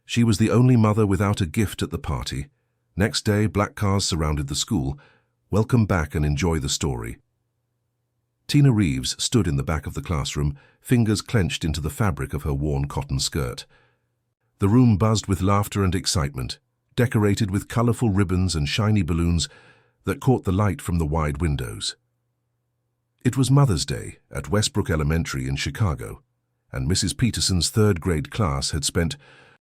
She was the only mother without a gift at the party. Next day, black cars surrounded the school. Welcome back and enjoy the story. Tina Reeves stood in the back of the classroom, fingers clenched into the fabric of her worn cotton skirt. The room buzzed with laughter and excitement, decorated with colorful ribbons and shiny balloons that caught the light from the wide windows. It was Mother's Day at Westbrook Elementary in Chicago, and Mrs. Peterson's third-grade class had spent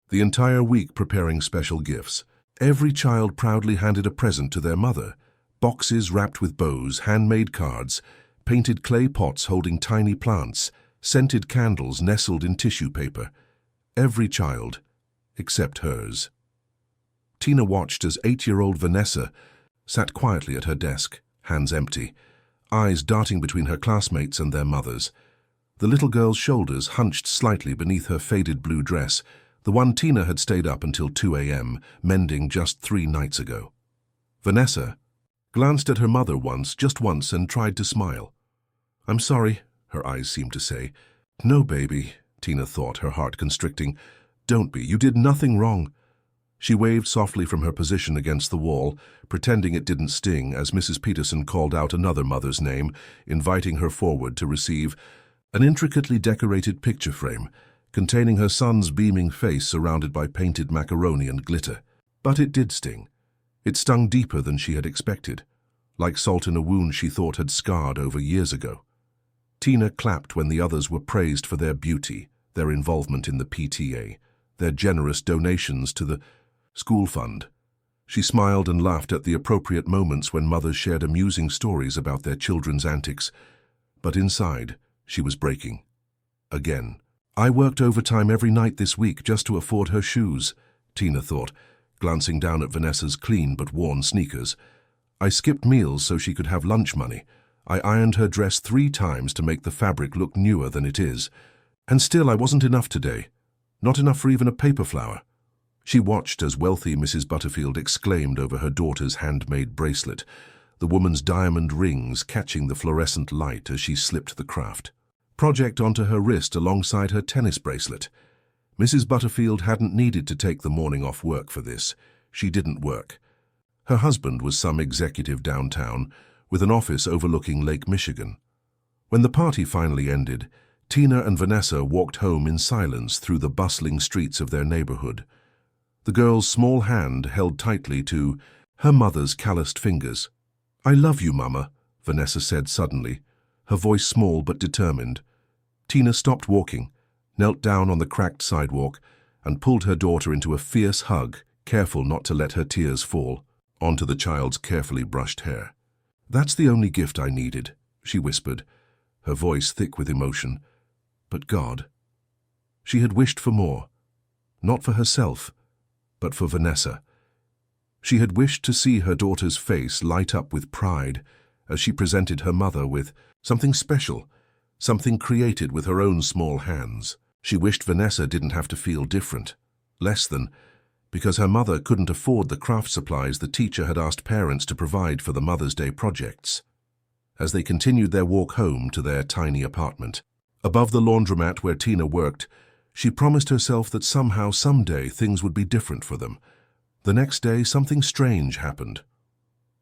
the entire week preparing special gifts. Every child proudly handed a present to their mother, boxes wrapped with bows, handmade cards, painted clay pots holding tiny plants, scented candles nestled in tissue paper. Every child, except hers. Tina watched as 8-year-old Vanessa sat quietly at her desk, hands empty, eyes darting between her classmates and their mothers. The little girl's shoulders hunched slightly beneath her faded blue dress, the one Tina had stayed up until 2 a.m., mending just 3 nights ago. Vanessa glanced at her mother just once, and tried to smile. "I'm sorry," her eyes seemed to say. "No, baby," Tina thought, her heart constricting. "Don't be. You did nothing wrong." She waved softly from her position against the wall, pretending it didn't sting, as Mrs. Peterson called out another mother's name, inviting her forward to receive an intricately decorated picture frame containing her son's beaming face surrounded by painted macaroni and glitter. But it did sting. It stung deeper than she had expected, like salt in a wound she thought had scarred over years ago. Tina clapped when the others were praised for their beauty, their involvement in the PTA, their generous donations to the school fund. She smiled and laughed at the appropriate moments when mothers shared amusing stories about their children's antics. But inside, she was breaking. Again. "I worked overtime every night this week just to afford her shoes," Tina thought, glancing down at Vanessa's clean but worn sneakers. "I skipped meals so she could have lunch money. I ironed her dress 3 times to make the fabric look newer than it is. And still I wasn't enough today. Not enough for even a paper flower." She watched as wealthy Mrs. Butterfield exclaimed over her daughter's handmade bracelet, the woman's diamond rings catching the fluorescent light as she slipped the craft project onto her wrist alongside her tennis bracelet. Mrs. Butterfield hadn't needed to take the morning off work for this. She didn't work. Her husband was some executive downtown, with an office overlooking Lake Michigan. When the party finally ended, Tina and Vanessa walked home in silence through the bustling streets of their neighborhood. The girl's small hand held tightly to her mother's calloused fingers. "I love you, Mama," Vanessa said suddenly, her voice small but determined. Tina stopped walking, knelt down on the cracked sidewalk, and pulled her daughter into a fierce hug, careful not to let her tears fall onto the child's carefully brushed hair. "That's the only gift I needed," she whispered, her voice thick with emotion. But God. She had wished for more, not for herself, but for Vanessa. She had wished to see her daughter's face light up with pride as she presented her mother with something special, something created with her own small hands. She wished Vanessa didn't have to feel different, less than, because her mother couldn't afford the craft supplies the teacher had asked parents to provide for the Mother's Day projects. As they continued their walk home to their tiny apartment, above the laundromat where Tina worked, she promised herself that somehow, someday, things would be different for them. The next day, something strange happened.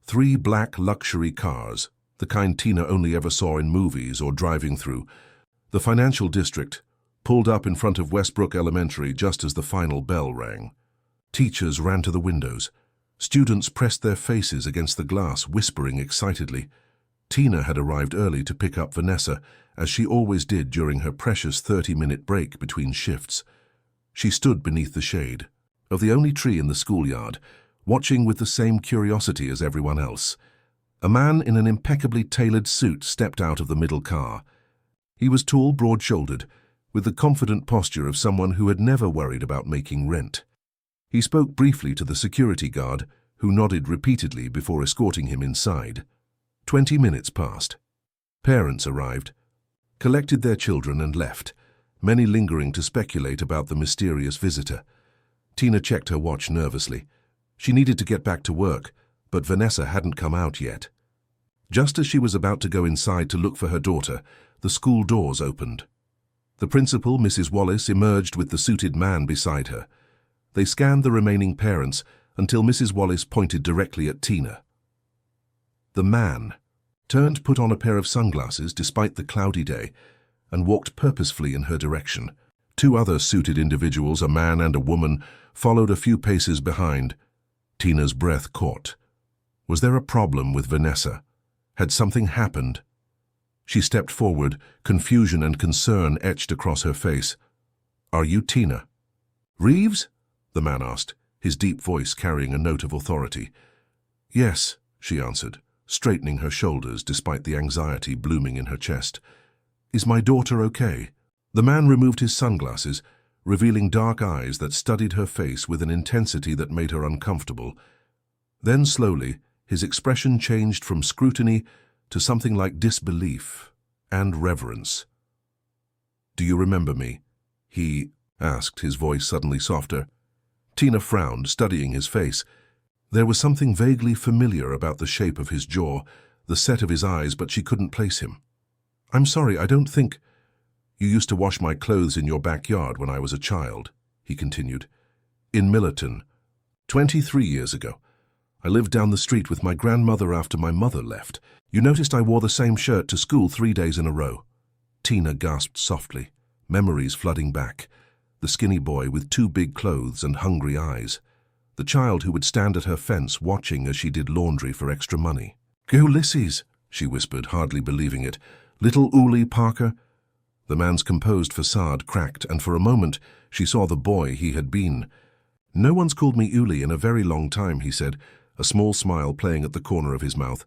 3 black luxury cars, the kind Tina only ever saw in movies or driving through the financial district, pulled up in front of Westbrook Elementary just as the final bell rang. Teachers ran to the windows. Students pressed their faces against the glass, whispering excitedly. Tina had arrived early to pick up Vanessa, as she always did during her precious 30-minute break between shifts. She stood beneath the shade of the only tree in the schoolyard, watching with the same curiosity as everyone else. A man in an impeccably tailored suit stepped out of the middle car. He was tall, broad-shouldered, with the confident posture of someone who had never worried about making rent. He spoke briefly to the security guard, who nodded repeatedly before escorting him inside. 20 minutes passed. Parents arrived, collected their children and left, many lingering to speculate about the mysterious visitor. Tina checked her watch nervously. She needed to get back to work, but Vanessa hadn't come out yet. Just as she was about to go inside to look for her daughter, the school doors opened. The principal, Mrs. Wallace, emerged with the suited man beside her. They scanned the remaining parents until Mrs. Wallace pointed directly at Tina. The man turned, put on a pair of sunglasses despite the cloudy day, and walked purposefully in her direction. Two other suited individuals, a man and a woman, followed a few paces behind. Tina's breath caught. Was there a problem with Vanessa? Had something happened? She stepped forward, confusion and concern etched across her face. "Are you Tina Reeves?" the man asked, his deep voice carrying a note of authority. "Yes," she answered, straightening her shoulders despite the anxiety blooming in her chest. "Is my daughter okay?" The man removed his sunglasses, revealing dark eyes that studied her face with an intensity that made her uncomfortable. Then slowly, his expression changed from scrutiny to something like disbelief and reverence. "Do you remember me?" he asked, his voice suddenly softer. Tina frowned, studying his face. There was something vaguely familiar about the shape of his jaw, the set of his eyes, but she couldn't place him. "I'm sorry, I don't think—" "You used to wash my clothes in your backyard when I was a child," he continued. "In Millerton. 23 years ago. I lived down the street with my grandmother after my mother left. You noticed I wore the same shirt to school 3 days in a row." Tina gasped softly, memories flooding back. The skinny boy with 2 big clothes and hungry eyes. The child who would stand at her fence watching as she did laundry for extra money. "Ulysses," she whispered, hardly believing it. "Little Uli Parker?" The man's composed facade cracked, and for a moment she saw the boy he had been. "No one's called me Uli in a very long time," he said, a small smile playing at the corner of his mouth.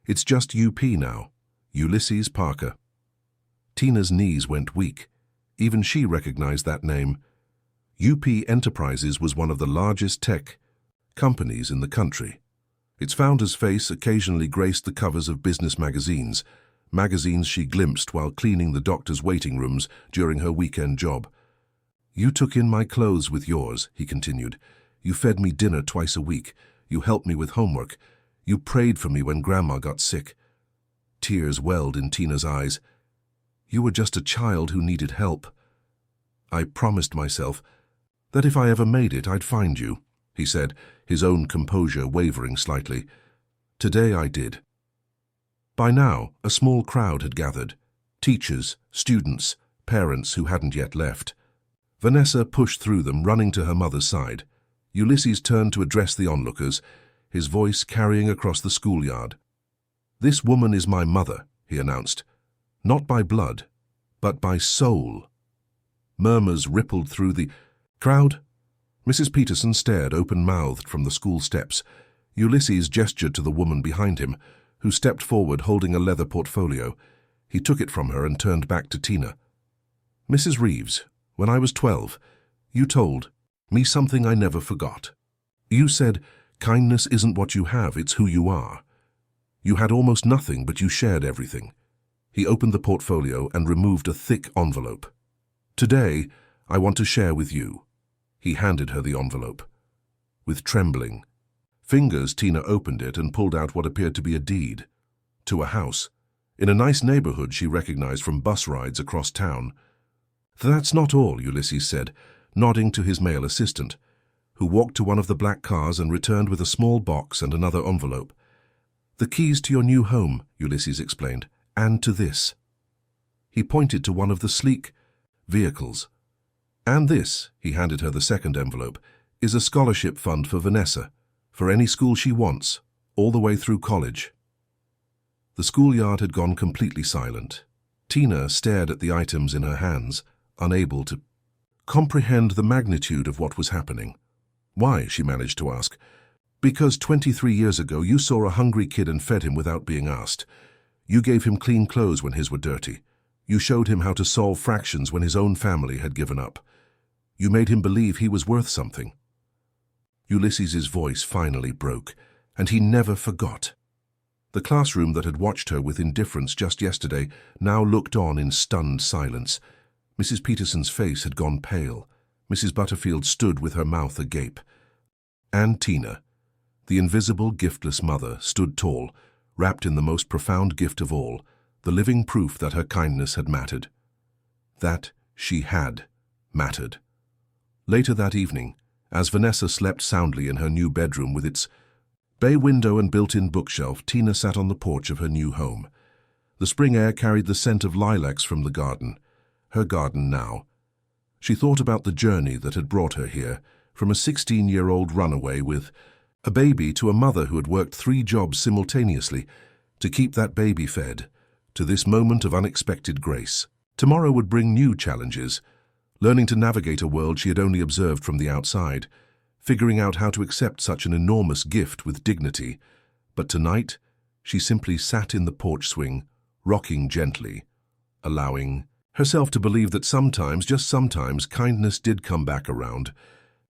"It's just UP now. Ulysses Parker." Tina's knees went weak. Even she recognized that name. UP Enterprises was one of the largest tech companies in the country. Its founder's face occasionally graced the covers of business magazines she glimpsed while cleaning the doctor's waiting rooms during her weekend job. "You took in my clothes with yours," he continued. "You fed me dinner twice a week. You helped me with homework. You prayed for me when Grandma got sick." Tears welled in Tina's eyes. "You were just a child who needed help. I promised myself that if I ever made it, I'd find you," he said, his own composure wavering slightly. "Today I did." By now, a small crowd had gathered. Teachers, students, parents who hadn't yet left. Vanessa pushed through them, running to her mother's side. Ulysses turned to address the onlookers, his voice carrying across the schoolyard. "This woman is my mother," he announced. "Not by blood, but by soul." Murmurs rippled through the crowd. Mrs. Peterson stared open-mouthed from the school steps. Ulysses gestured to the woman behind him, who stepped forward holding a leather portfolio. He took it from her and turned back to Tina. "Mrs. Reeves, when I was 12, you told me something I never forgot. You said, kindness isn't what you have, it's who you are. You had almost nothing, but you shared everything." He opened the portfolio and removed a thick envelope. "Today, I want to share with you." He handed her the envelope. With trembling fingers, Tina opened it and pulled out what appeared to be a deed to a house in a nice neighborhood she recognized from bus rides across town. "That's not all," Ulysses said, nodding to his male assistant, who walked to one of the black cars and returned with a small box and another envelope. "The keys to your new home," Ulysses explained, "and to this." He pointed to one of the sleek vehicles. "And this," he handed her the second envelope, "is a scholarship fund for Vanessa, for any school she wants, all the way through college." The schoolyard had gone completely silent. Tina stared at the items in her hands, unable to comprehend the magnitude of what was happening. "Why?" she managed to ask. "Because 23 years ago you saw a hungry kid and fed him without being asked. You gave him clean clothes when his were dirty. You showed him how to solve fractions when his own family had given up. You made him believe he was worth something." Ulysses's voice finally broke, and he never forgot. The classroom that had watched her with indifference just yesterday now looked on in stunned silence. Mrs. Peterson's face had gone pale. Mrs. Butterfield stood with her mouth agape. And Tina, the invisible, giftless mother, stood tall, wrapped in the most profound gift of all, the living proof that her kindness had mattered. That she had mattered. Later that evening, As Vanessa slept soundly in her new bedroom with its bay window and built-in bookshelf, Tina sat on the porch of her new home. The spring air carried the scent of lilacs from the garden, her garden now. She thought about the journey that had brought her here, from a 16-year-old runaway with a baby to a mother who had worked 3 jobs simultaneously to keep that baby fed, to this moment of unexpected grace. Tomorrow would bring new challenges, learning to navigate a world she had only observed from the outside, figuring out how to accept such an enormous gift with dignity. But tonight, she simply sat in the porch swing, rocking gently, allowing herself to believe that sometimes, just sometimes, kindness did come back around.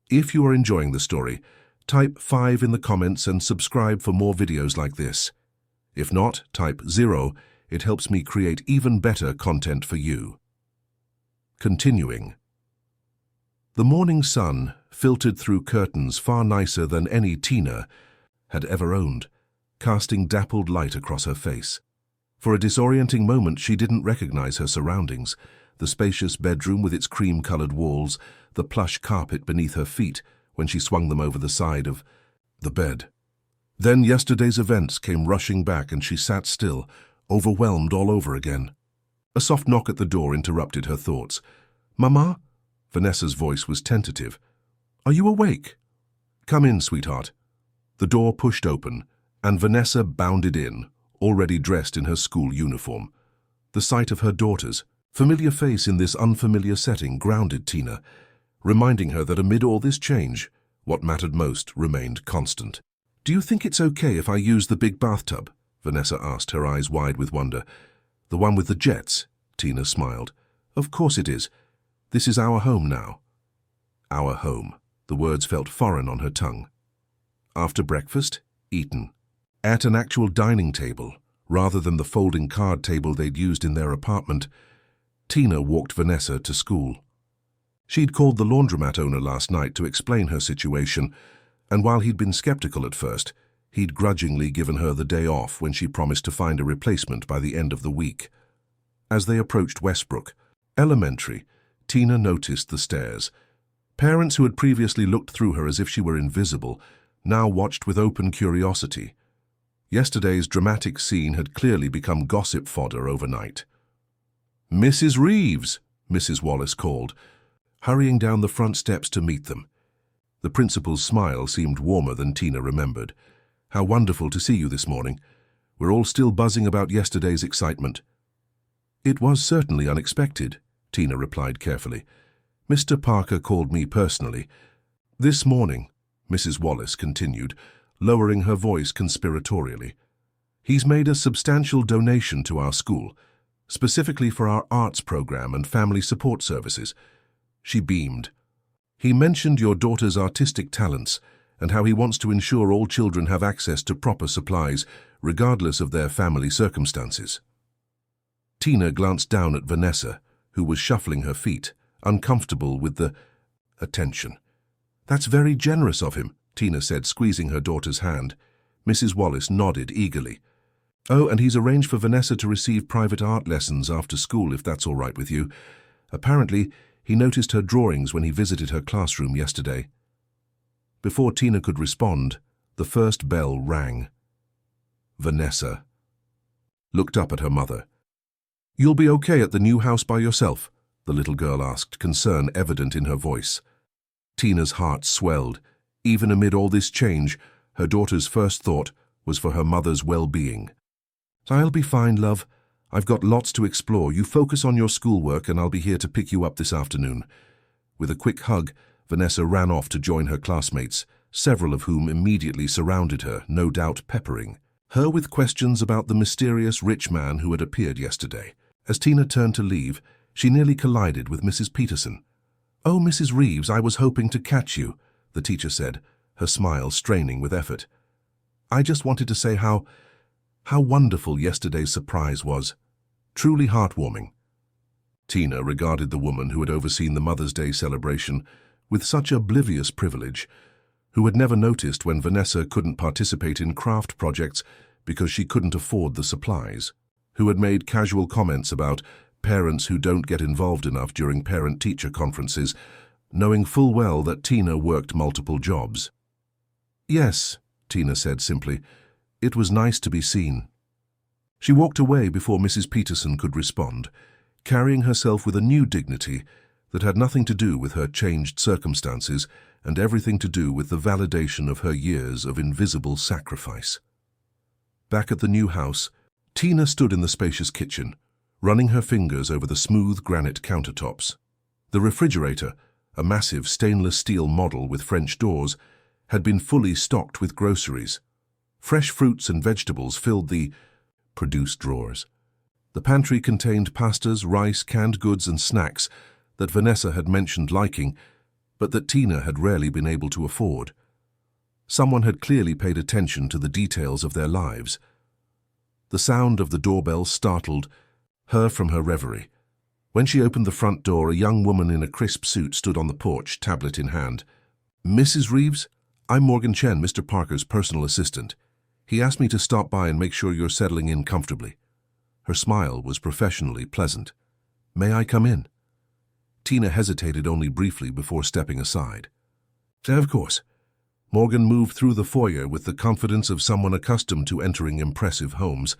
If you are enjoying the story, type 5 in the comments and subscribe for more videos like this. If not, type 0. It helps me create even better content for you. Continuing. The morning sun filtered through curtains far nicer than any Tina had ever owned, casting dappled light across her face. For a disorienting moment, she didn't recognize her surroundings, the spacious bedroom with its cream-colored walls, the plush carpet beneath her feet when she swung them over the side of the bed. Then yesterday's events came rushing back and she sat still, overwhelmed all over again. A soft knock at the door interrupted her thoughts. "Mama?" Vanessa's voice was tentative. "Are you awake?" "Come in, sweetheart." The door pushed open, and Vanessa bounded in, already dressed in her school uniform. The sight of her daughter's familiar face in this unfamiliar setting grounded Tina, reminding her that amid all this change, what mattered most remained constant. "Do you think it's okay if I use the big bathtub?" Vanessa asked, her eyes wide with wonder. "The one with the jets?" Tina smiled. "Of course it is. This is our home now." Our home. The words felt foreign on her tongue. After breakfast, eaten. At an actual dining table, rather than the folding card table they'd used in their apartment, Tina walked Vanessa to school. She'd called the laundromat owner last night to explain her situation, and while he'd been skeptical at first, he'd grudgingly given her the day off when she promised to find a replacement by the end of the week. As they approached Westbrook Elementary, Tina noticed the stairs. Parents who had previously looked through her as if she were invisible now watched with open curiosity. Yesterday's dramatic scene had clearly become gossip fodder overnight. "Mrs. Reeves," Mrs. Wallace called, hurrying down the front steps to meet them. The principal's smile seemed warmer than Tina remembered. "How wonderful to see you this morning. We're all still buzzing about yesterday's excitement." "It was certainly unexpected," Tina replied carefully. "Mr. Parker called me personally. This morning," Mrs. Wallace continued, lowering her voice conspiratorially. "He's made a substantial donation to our school, specifically for our arts program and family support services." She beamed. "He mentioned your daughter's artistic talents and how he wants to ensure all children have access to proper supplies, regardless of their family circumstances." Tina glanced down at Vanessa, who was shuffling her feet, uncomfortable with the attention. "That's very generous of him," Tina said, squeezing her daughter's hand. Mrs. Wallace nodded eagerly. "Oh, and he's arranged for Vanessa to receive private art lessons after school, if that's all right with you. Apparently, he noticed her drawings when he visited her classroom yesterday." Before Tina could respond, the first bell rang. Vanessa looked up at her mother. "You'll be okay at the new house by yourself?" the little girl asked, concern evident in her voice. Tina's heart swelled. Even amid all this change, her daughter's first thought was for her mother's well-being. "I'll be fine, love. I've got lots to explore. You focus on your schoolwork and I'll be here to pick you up this afternoon." With a quick hug, Vanessa ran off to join her classmates, several of whom immediately surrounded her, no doubt peppering her with questions about the mysterious rich man who had appeared yesterday. As Tina turned to leave, she nearly collided with Mrs. Peterson. "Oh, Mrs. Reeves, I was hoping to catch you," the teacher said, her smile straining with effort. "I just wanted to say how wonderful yesterday's surprise was. Truly heartwarming." Tina regarded the woman who had overseen the Mother's Day celebration with such oblivious privilege, who had never noticed when Vanessa couldn't participate in craft projects because she couldn't afford the supplies, who had made casual comments about parents who don't get involved enough during parent-teacher conferences, knowing full well that Tina worked multiple jobs. "Yes," Tina said simply. "It was nice to be seen." She walked away before Mrs. Peterson could respond, carrying herself with a new dignity that had nothing to do with her changed circumstances and everything to do with the validation of her years of invisible sacrifice. Back at the new house, Tina stood in the spacious kitchen, running her fingers over the smooth granite countertops. The refrigerator, a massive stainless steel model with French doors, had been fully stocked with groceries. Fresh fruits and vegetables filled the produce drawers. The pantry contained pastas, rice, canned goods and snacks that Vanessa had mentioned liking, but that Tina had rarely been able to afford. Someone had clearly paid attention to the details of their lives. The sound of the doorbell startled her from her reverie. When she opened the front door, a young woman in a crisp suit stood on the porch, tablet in hand. "Mrs. Reeves? I'm Morgan Chen, Mr. Parker's personal assistant. He asked me to stop by and make sure you're settling in comfortably." Her smile was professionally pleasant. "May I come in?" Tina hesitated only briefly before stepping aside. "Of course." Morgan moved through the foyer with the confidence of someone accustomed to entering impressive homes.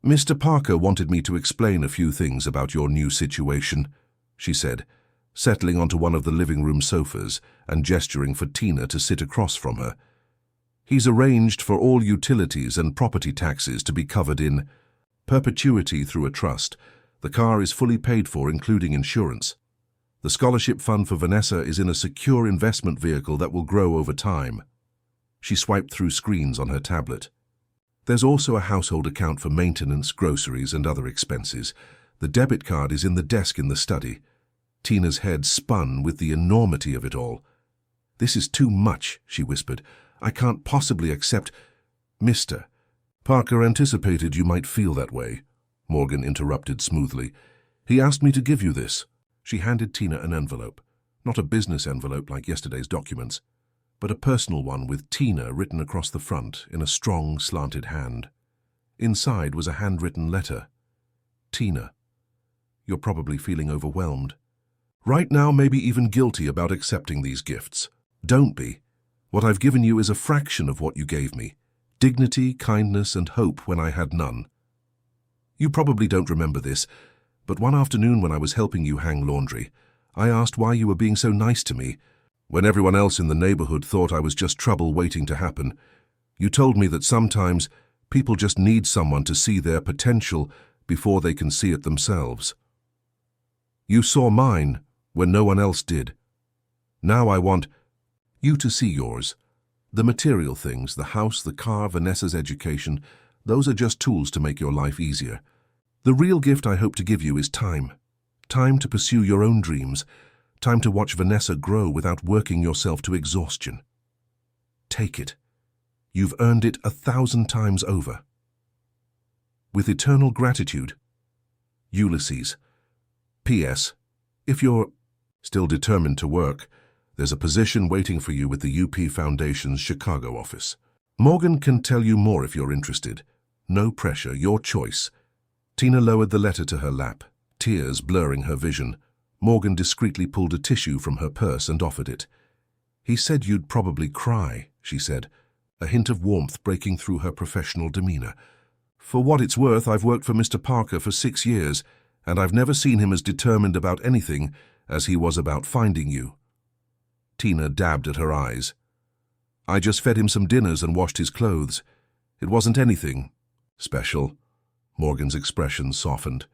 "Mr. Parker wanted me to explain a few things about your new situation," she said, settling onto one of the living room sofas and gesturing for Tina to sit across from her. "He's arranged for all utilities and property taxes to be covered in perpetuity through a trust. The car is fully paid for, including insurance. The scholarship fund for Vanessa is in a secure investment vehicle that will grow over time." She swiped through screens on her tablet. "There's also a household account for maintenance, groceries, and other expenses. The debit card is in the desk in the study." Tina's head spun with the enormity of it all. "This is too much," she whispered. "I can't possibly accept—" "Mr. Parker anticipated you might feel that way," Morgan interrupted smoothly. "He asked me to give you this." She handed Tina an envelope, not a business envelope like yesterday's documents, but a personal one with Tina written across the front in a strong, slanted hand. Inside was a handwritten letter. "Tina, you're probably feeling overwhelmed. Right now, maybe even guilty about accepting these gifts. Don't be. What I've given you is a fraction of what you gave me. Dignity, kindness, and hope when I had none. You probably don't remember this, but one afternoon when I was helping you hang laundry, I asked why you were being so nice to me. When everyone else in the neighborhood thought I was just trouble waiting to happen, you told me that sometimes people just need someone to see their potential before they can see it themselves. You saw mine when no one else did. Now I want you to see yours. The material things, the house, the car, Vanessa's education, those are just tools to make your life easier. The real gift I hope to give you is time. Time to pursue your own dreams. Time to watch Vanessa grow without working yourself to exhaustion. Take it. You've earned it 1,000 times over. With eternal gratitude, Ulysses. P.S. If you're still determined to work, there's a position waiting for you with the UP Foundation's Chicago office. Morgan can tell you more if you're interested. No pressure, your choice. Tina lowered the letter to her lap, tears blurring her vision. Morgan discreetly pulled a tissue from her purse and offered it. "He said you'd probably cry," she said, a hint of warmth breaking through her professional demeanor. "For what it's worth, I've worked for Mr. Parker for 6 years, and I've never seen him as determined about anything as he was about finding you." Tina dabbed at her eyes. "I just fed him some dinners and washed his clothes. It wasn't anything special." Morgan's expression softened.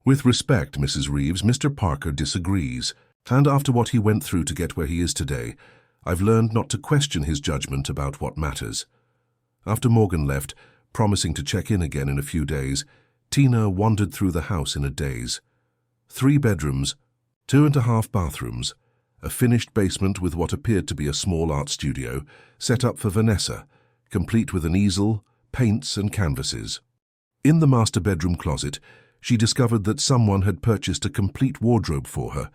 "With respect, Mrs. Reeves, Mr. Parker disagrees, and after what he went through to get where he is today, I've learned not to question his judgment about what matters." After Morgan left, promising to check in again in a few days, Tina wandered through the house in a daze. 3 bedrooms, 2.5 bathrooms, a finished basement with what appeared to be a small art studio, set up for Vanessa, complete with an easel, paints and canvases. In the master bedroom closet, she discovered that someone had purchased a complete wardrobe for her.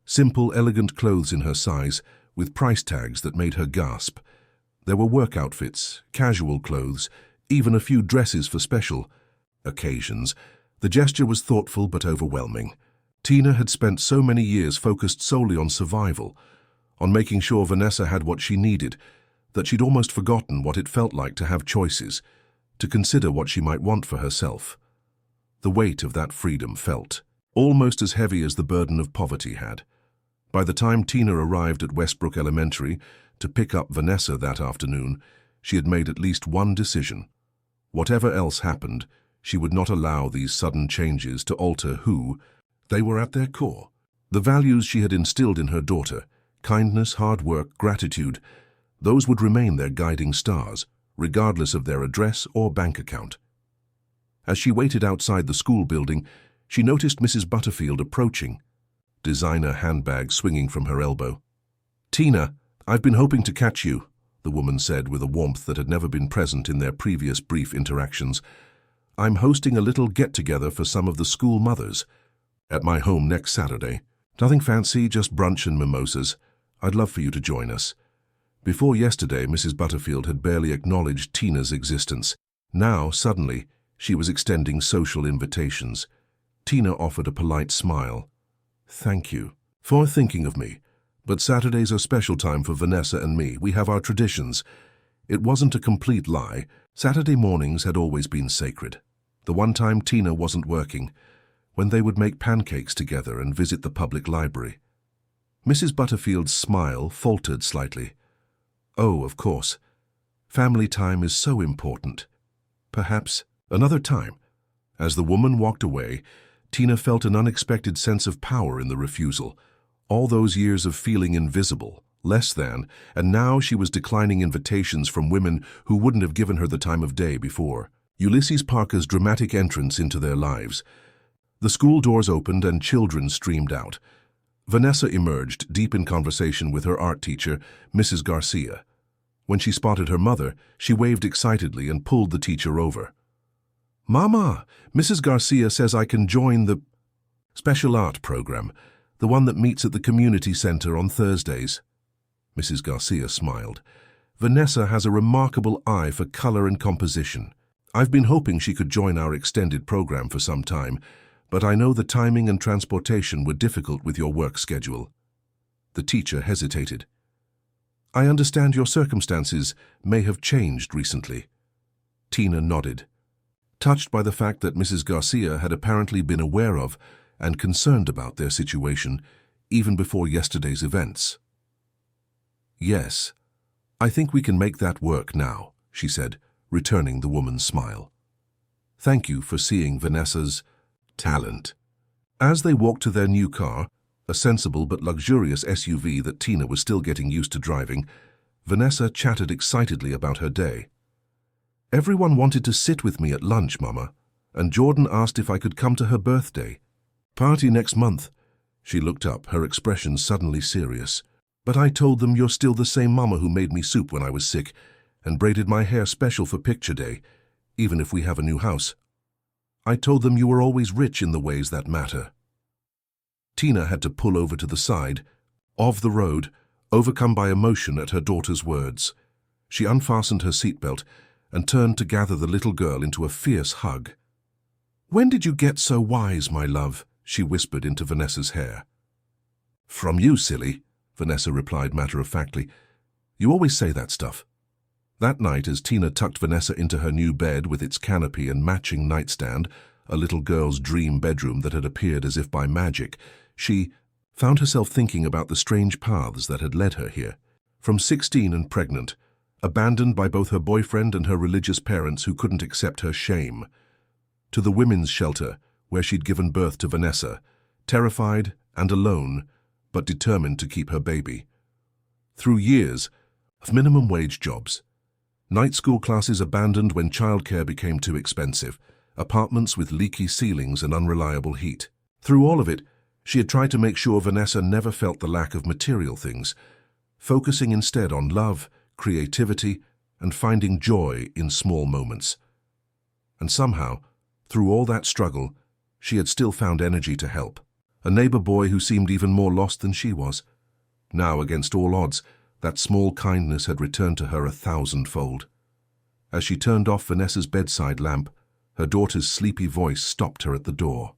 Simple, elegant clothes in her size, with price tags that made her gasp. There were work outfits, casual clothes, even a few dresses for special occasions. The gesture was thoughtful but overwhelming. Tina had spent so many years focused solely on survival, on making sure Vanessa had what she needed, that she'd almost forgotten what it felt like to have choices, to consider what she might want for herself. The weight of that freedom felt almost as heavy as the burden of poverty had. By the time Tina arrived at Westbrook Elementary to pick up Vanessa that afternoon, she had made at least one decision. Whatever else happened, she would not allow these sudden changes to alter who they were at their core. The values she had instilled in her daughter, kindness, hard work, gratitude, those would remain their guiding stars, regardless of their address or bank account. As she waited outside the school building, she noticed Mrs. Butterfield approaching, designer handbag swinging from her elbow. "Tina, I've been hoping to catch you," the woman said with a warmth that had never been present in their previous brief interactions. "I'm hosting a little get-together for some of the school mothers at my home next Saturday. Nothing fancy, just brunch and mimosas. I'd love for you to join us." Before yesterday, Mrs. Butterfield had barely acknowledged Tina's existence. Now, suddenly, she was extending social invitations. Tina offered a polite smile. "Thank you for thinking of me, but Saturdays are special time for Vanessa and me. We have our traditions." It wasn't a complete lie. Saturday mornings had always been sacred. The one time Tina wasn't working, when they would make pancakes together and visit the public library. Mrs. Butterfield's smile faltered slightly. "Oh, of course. Family time is so important. Perhaps another time." As the woman walked away, Tina felt an unexpected sense of power in the refusal. All those years of feeling invisible, less than, and now she was declining invitations from women who wouldn't have given her the time of day before. Ulysses Parker's dramatic entrance into their lives. The school doors opened and children streamed out. Vanessa emerged, deep in conversation with her art teacher, Mrs. Garcia. When she spotted her mother, she waved excitedly and pulled the teacher over. "Mama, Mrs. Garcia says I can join the special art program, the one that meets at the community center on Thursdays." Mrs. Garcia smiled. "Vanessa has a remarkable eye for color and composition. I've been hoping she could join our extended program for some time, but I know the timing and transportation were difficult with your work schedule." The teacher hesitated. "I understand your circumstances may have changed recently." Tina nodded, touched by the fact that Mrs. Garcia had apparently been aware of and concerned about their situation even before yesterday's events. "Yes, I think we can make that work now," she said, returning the woman's smile. "Thank you for seeing Vanessa's talent." As they walked to their new car, a sensible but luxurious SUV that Tina was still getting used to driving, Vanessa chatted excitedly about her day. "Everyone wanted to sit with me at lunch, Mama, and Jordan asked if I could come to her birthday party next month." She looked up, her expression suddenly serious. "But I told them you're still the same Mama who made me soup when I was sick and braided my hair special for picture day, even if we have a new house. I told them you were always rich in the ways that matter." Tina had to pull over to the side of the road, overcome by emotion at her daughter's words. She unfastened her seatbelt and turned to gather the little girl into a fierce hug. "When did you get so wise, my love?" she whispered into Vanessa's hair. "From you, silly," Vanessa replied matter-of-factly. "You always say that stuff." That night, as Tina tucked Vanessa into her new bed with its canopy and matching nightstand, a little girl's dream bedroom that had appeared as if by magic, she found herself thinking about the strange paths that had led her here. From 16 and pregnant, abandoned by both her boyfriend and her religious parents who couldn't accept her shame, to the women's shelter where she'd given birth to Vanessa, terrified and alone, but determined to keep her baby. Through years of minimum wage jobs, night school classes abandoned when childcare became too expensive, apartments with leaky ceilings and unreliable heat. Through all of it, she had tried to make sure Vanessa never felt the lack of material things, focusing instead on love, creativity, and finding joy in small moments. And somehow, through all that struggle, she had still found energy to help. A neighbor boy who seemed even more lost than she was. Now, against all odds, that small kindness had returned to her 1,000-fold. As she turned off Vanessa's bedside lamp, her daughter's sleepy voice stopped her at the door.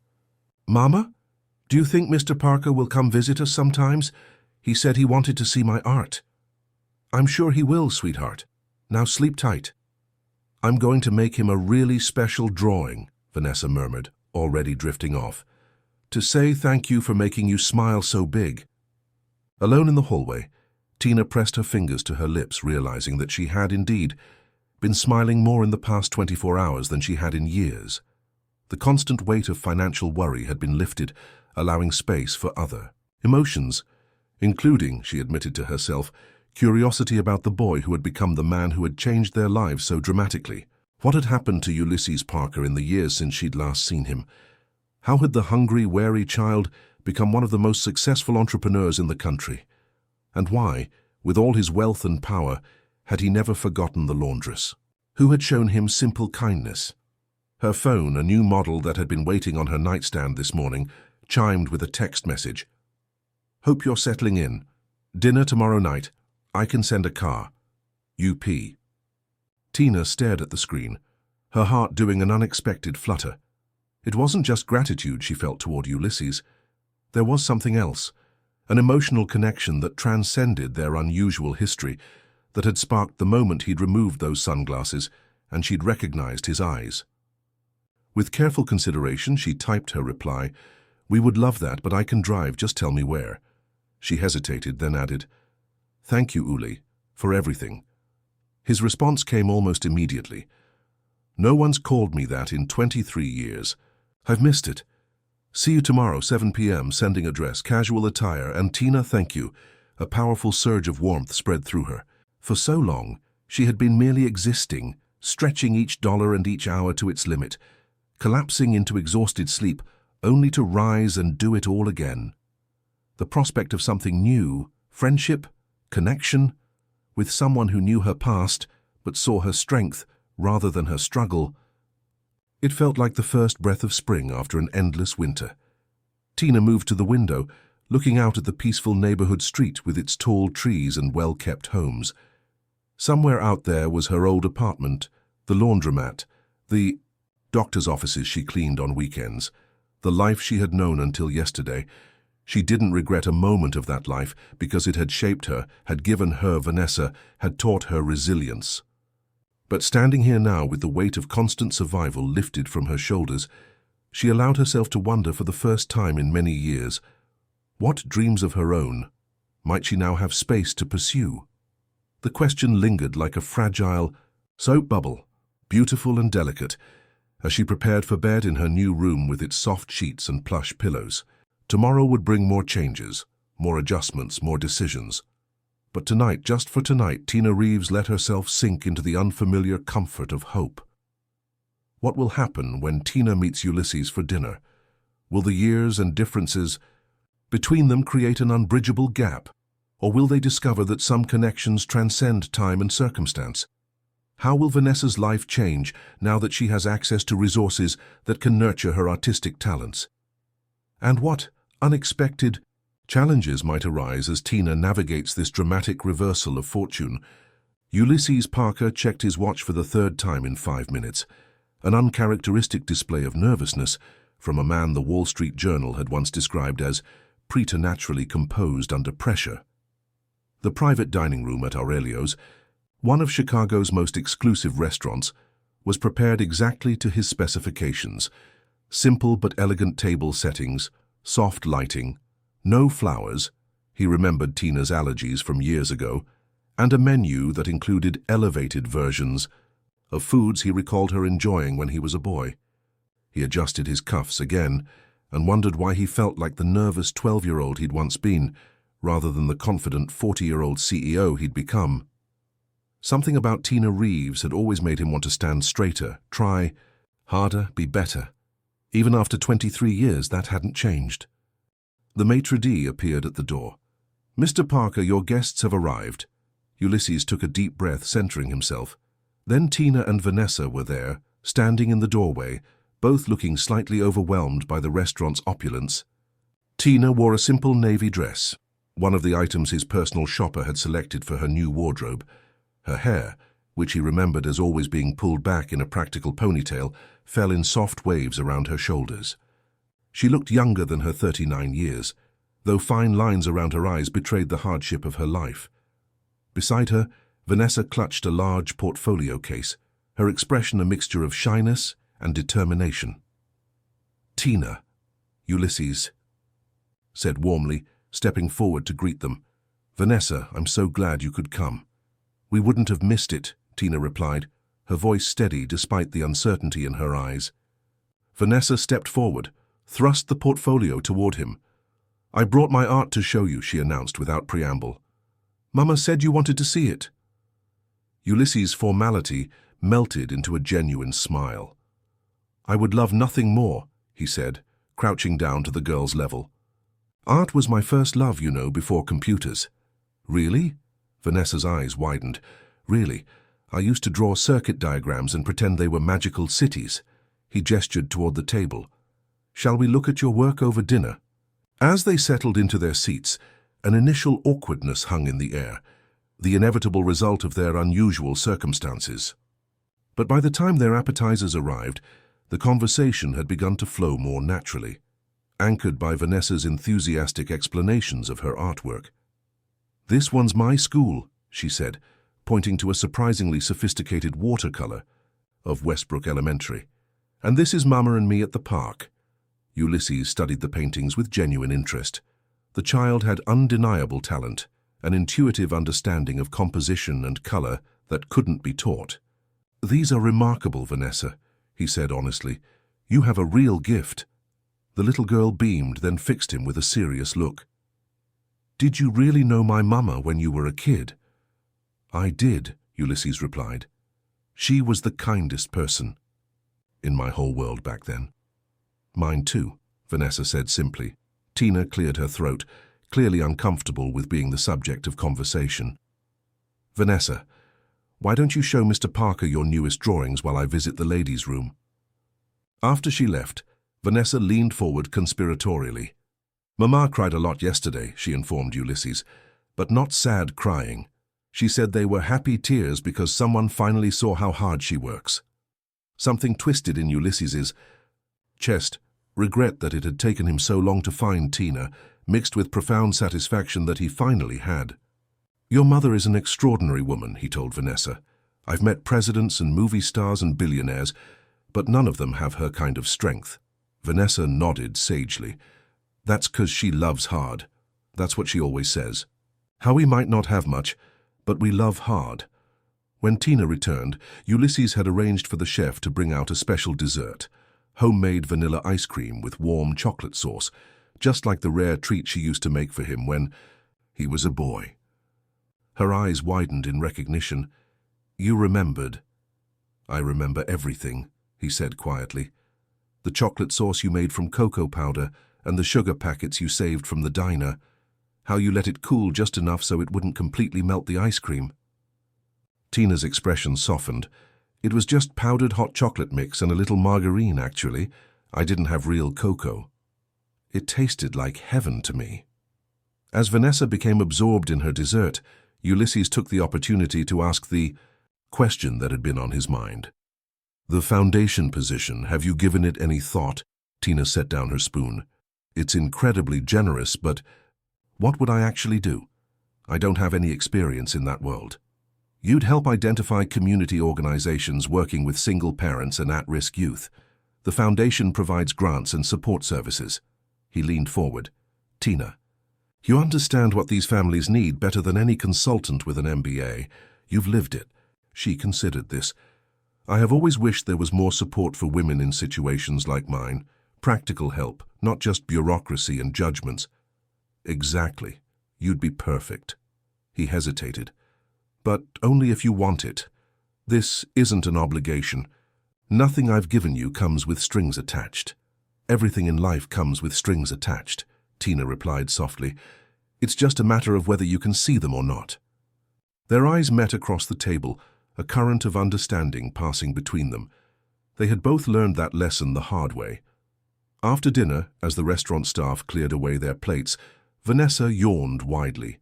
"Mama, do you think Mr. Parker will come visit us sometimes? He said he wanted to see my art. I'm sure he will, sweetheart. Now sleep tight. I'm going to make him a really special drawing, Vanessa murmured, already drifting off, to say thank you for making you smile so big. Alone in the hallway, Tina pressed her fingers to her lips, realizing that she had indeed been smiling more in the past 24 hours than she had in years. The constant weight of financial worry had been lifted, allowing space for other emotions, including, she admitted to herself, curiosity about the boy who had become the man who had changed their lives so dramatically. What had happened to Ulysses Parker in the years since she'd last seen him? How had the hungry, wary child become one of the most successful entrepreneurs in the country? And why, with all his wealth and power, had he never forgotten the laundress, who had shown him simple kindness? Her phone, a new model that had been waiting on her nightstand this morning, chimed with a text message. Hope you're settling in. Dinner tomorrow night. I can send a car. UP. Tina stared at the screen, her heart doing an unexpected flutter. It wasn't just gratitude she felt toward Ulysses. There was something else, an emotional connection that transcended their unusual history, that had sparked the moment he'd removed those sunglasses and she'd recognized his eyes. With careful consideration, she typed her reply, "We would love that, but I can drive, just tell me where." She hesitated, then added, "Thank you, Uli, for everything." His response came almost immediately. "No one's called me that in 23 years. I've missed it. See you tomorrow, 7 p.m., sending address, casual attire, and Tina, thank you." A powerful surge of warmth spread through her. For so long, she had been merely existing, stretching each dollar and each hour to its limit, collapsing into exhausted sleep, only to rise and do it all again. The prospect of something new, friendship, connection, with someone who knew her past but saw her strength rather than her struggle. It felt like the first breath of spring after an endless winter. Tina moved to the window, looking out at the peaceful neighborhood street with its tall trees and well-kept homes. Somewhere out there was her old apartment, the laundromat, the doctor's offices she cleaned on weekends, the life she had known until yesterday. She didn't regret a moment of that life because it had shaped her, had given her Vanessa, had taught her resilience. But standing here now with the weight of constant survival lifted from her shoulders, she allowed herself to wonder for the first time in many years, what dreams of her own might she now have space to pursue? The question lingered like a fragile soap bubble, beautiful and delicate, as she prepared for bed in her new room with its soft sheets and plush pillows. Tomorrow would bring more changes, more adjustments, more decisions. But tonight, just for tonight, Tina Reeves let herself sink into the unfamiliar comfort of hope. What will happen when Tina meets Ulysses for dinner? Will the years and differences between them create an unbridgeable gap? Or will they discover that some connections transcend time and circumstance? How will Vanessa's life change now that she has access to resources that can nurture her artistic talents? And what unexpected challenges might arise as Tina navigates this dramatic reversal of fortune? Ulysses Parker checked his watch for the third time in 5 minutes, an uncharacteristic display of nervousness from a man the Wall Street Journal had once described as preternaturally composed under pressure. The private dining room at Aurelio's, one of Chicago's most exclusive restaurants, was prepared exactly to his specifications. Simple but elegant table settings, soft lighting, no flowers, he remembered Tina's allergies from years ago, and a menu that included elevated versions of foods he recalled her enjoying when he was a boy. He adjusted his cuffs again and wondered why he felt like the nervous 12-year-old he'd once been, rather than the confident 40-year-old CEO he'd become. Something about Tina Reeves had always made him want to stand straighter, try harder, be better. Even after 23 years, that hadn't changed. The maitre d' appeared at the door. "Mr. Parker, your guests have arrived." Ulysses took a deep breath, centering himself. Then Tina and Vanessa were there, standing in the doorway, both looking slightly overwhelmed by the restaurant's opulence. Tina wore a simple navy dress, one of the items his personal shopper had selected for her new wardrobe. Her hair, which he remembered as always being pulled back in a practical ponytail, fell in soft waves around her shoulders. She looked younger than her 39 years, though fine lines around her eyes betrayed the hardship of her life. Beside her, Vanessa clutched a large portfolio case, her expression a mixture of shyness and determination. "Tina," Ulysses said warmly, stepping forward to greet them. "Vanessa, I'm so glad you could come." "We wouldn't have missed it," Tina replied, her voice steady despite the uncertainty in her eyes. Vanessa stepped forward, thrust the portfolio toward him. "I brought my art to show you," she announced without preamble. "Mama said you wanted to see it." Ulysses' formality melted into a genuine smile. "I would love nothing more," he said, crouching down to the girl's level. "Art was my first love, you know, before computers." "Really?" Vanessa's eyes widened. "Really. I used to draw circuit diagrams and pretend they were magical cities." He gestured toward the table. "Shall we look at your work over dinner?" As they settled into their seats, an initial awkwardness hung in the air, the inevitable result of their unusual circumstances. But by the time their appetizers arrived, the conversation had begun to flow more naturally, anchored by Vanessa's enthusiastic explanations of her artwork. "This one's my school," she said, pointing to a surprisingly sophisticated watercolor of Westbrook Elementary. "And this is Mama and me at the park." Ulysses studied the paintings with genuine interest. The child had undeniable talent, an intuitive understanding of composition and color that couldn't be taught. "These are remarkable, Vanessa," he said honestly. "You have a real gift." The little girl beamed, then fixed him with a serious look. "Did you really know my mama when you were a kid?" "I did," Ulysses replied. "She was the kindest person in my whole world back then." "Mine too," Vanessa said simply. Tina cleared her throat, clearly uncomfortable with being the subject of conversation. "Vanessa, why don't you show Mr. Parker your newest drawings while I visit the ladies' room?" After she left, Vanessa leaned forward conspiratorially. "Mama cried a lot yesterday," she informed Ulysses, "but not sad crying. She said they were happy tears because someone finally saw how hard she works." Something twisted in Ulysses's chest, regret that it had taken him so long to find Tina, mixed with profound satisfaction that he finally had. "Your mother is an extraordinary woman," he told Vanessa. "I've met presidents and movie stars and billionaires, but none of them have her kind of strength." Vanessa nodded sagely. "That's 'cause she loves hard. That's what she always says. How we might not have much, but we love hard." When Tina returned, Ulysses had arranged for the chef to bring out a special dessert, homemade vanilla ice cream with warm chocolate sauce, just like the rare treat she used to make for him when he was a boy. Her eyes widened in recognition. "You remembered." "I remember everything," he said quietly. "The chocolate sauce you made from cocoa powder and the sugar packets you saved from the diner. How you let it cool just enough so it wouldn't completely melt the ice cream." Tina's expression softened. "It was just powdered hot chocolate mix and a little margarine, actually. I didn't have real cocoa. It tasted like heaven to me." As Vanessa became absorbed in her dessert, Ulysses took the opportunity to ask the question that had been on his mind. "The foundation position, have you given it any thought?" Tina set down her spoon. "It's incredibly generous, but what would I actually do? I don't have any experience in that world." "You'd help identify community organizations working with single parents and at-risk youth. The foundation provides grants and support services." He leaned forward. "Tina, you understand what these families need better than any consultant with an MBA. You've lived it." She considered this. "I have always wished there was more support for women in situations like mine. Practical help, not just bureaucracy and judgments." "Exactly. You'd be perfect." He hesitated. "But only if you want it. This isn't an obligation. Nothing I've given you comes with strings attached." "Everything in life comes with strings attached," Tina replied softly. "It's just a matter of whether you can see them or not." Their eyes met across the table, a current of understanding passing between them. They had both learned that lesson the hard way. After dinner, as the restaurant staff cleared away their plates, Vanessa yawned widely.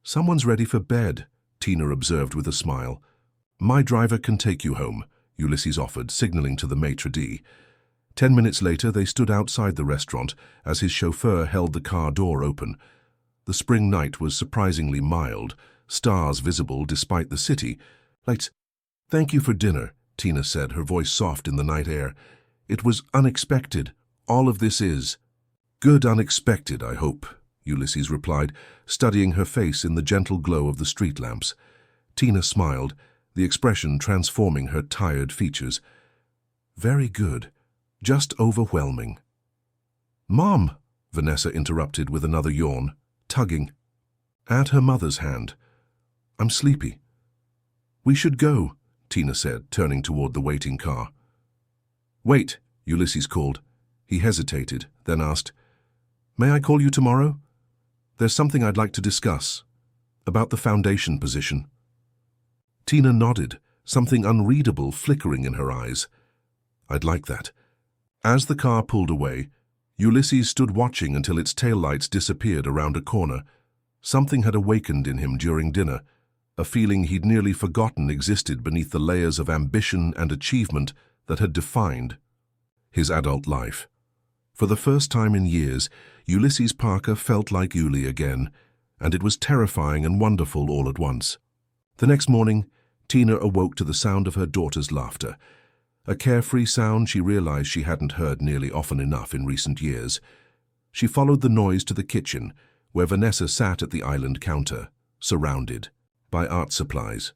"Someone's ready for bed," Tina observed with a smile. "My driver can take you home," Ulysses offered, signaling to the maitre d'. 10 minutes later, they stood outside the restaurant as his chauffeur held the car door open. The spring night was surprisingly mild, stars visible despite the city. "Lights. Thank you for dinner," Tina said, her voice soft in the night air. "It was unexpected. All of this is." "Good unexpected, I hope," Ulysses replied, studying her face in the gentle glow of the street lamps. Tina smiled, the expression transforming her tired features. "Very good. Just overwhelming." "Mom," Vanessa interrupted with another yawn, tugging at her mother's hand. "I'm sleepy." "We should go," Tina said, turning toward the waiting car. "Wait," Ulysses called. He hesitated, then asked, "May I call you tomorrow? There's something I'd like to discuss. About the foundation position." Tina nodded, something unreadable flickering in her eyes. "I'd like that." As the car pulled away, Ulysses stood watching until its taillights disappeared around a corner. Something had awakened in him during dinner, a feeling he'd nearly forgotten existed beneath the layers of ambition and achievement that had defined his adult life. For the first time in years, Ulysses Parker felt like Uli again, and it was terrifying and wonderful all at once. The next morning, Tina awoke to the sound of her daughter's laughter, a carefree sound she realized she hadn't heard nearly often enough in recent years. She followed the noise to the kitchen, where Vanessa sat at the island counter, surrounded by art supplies.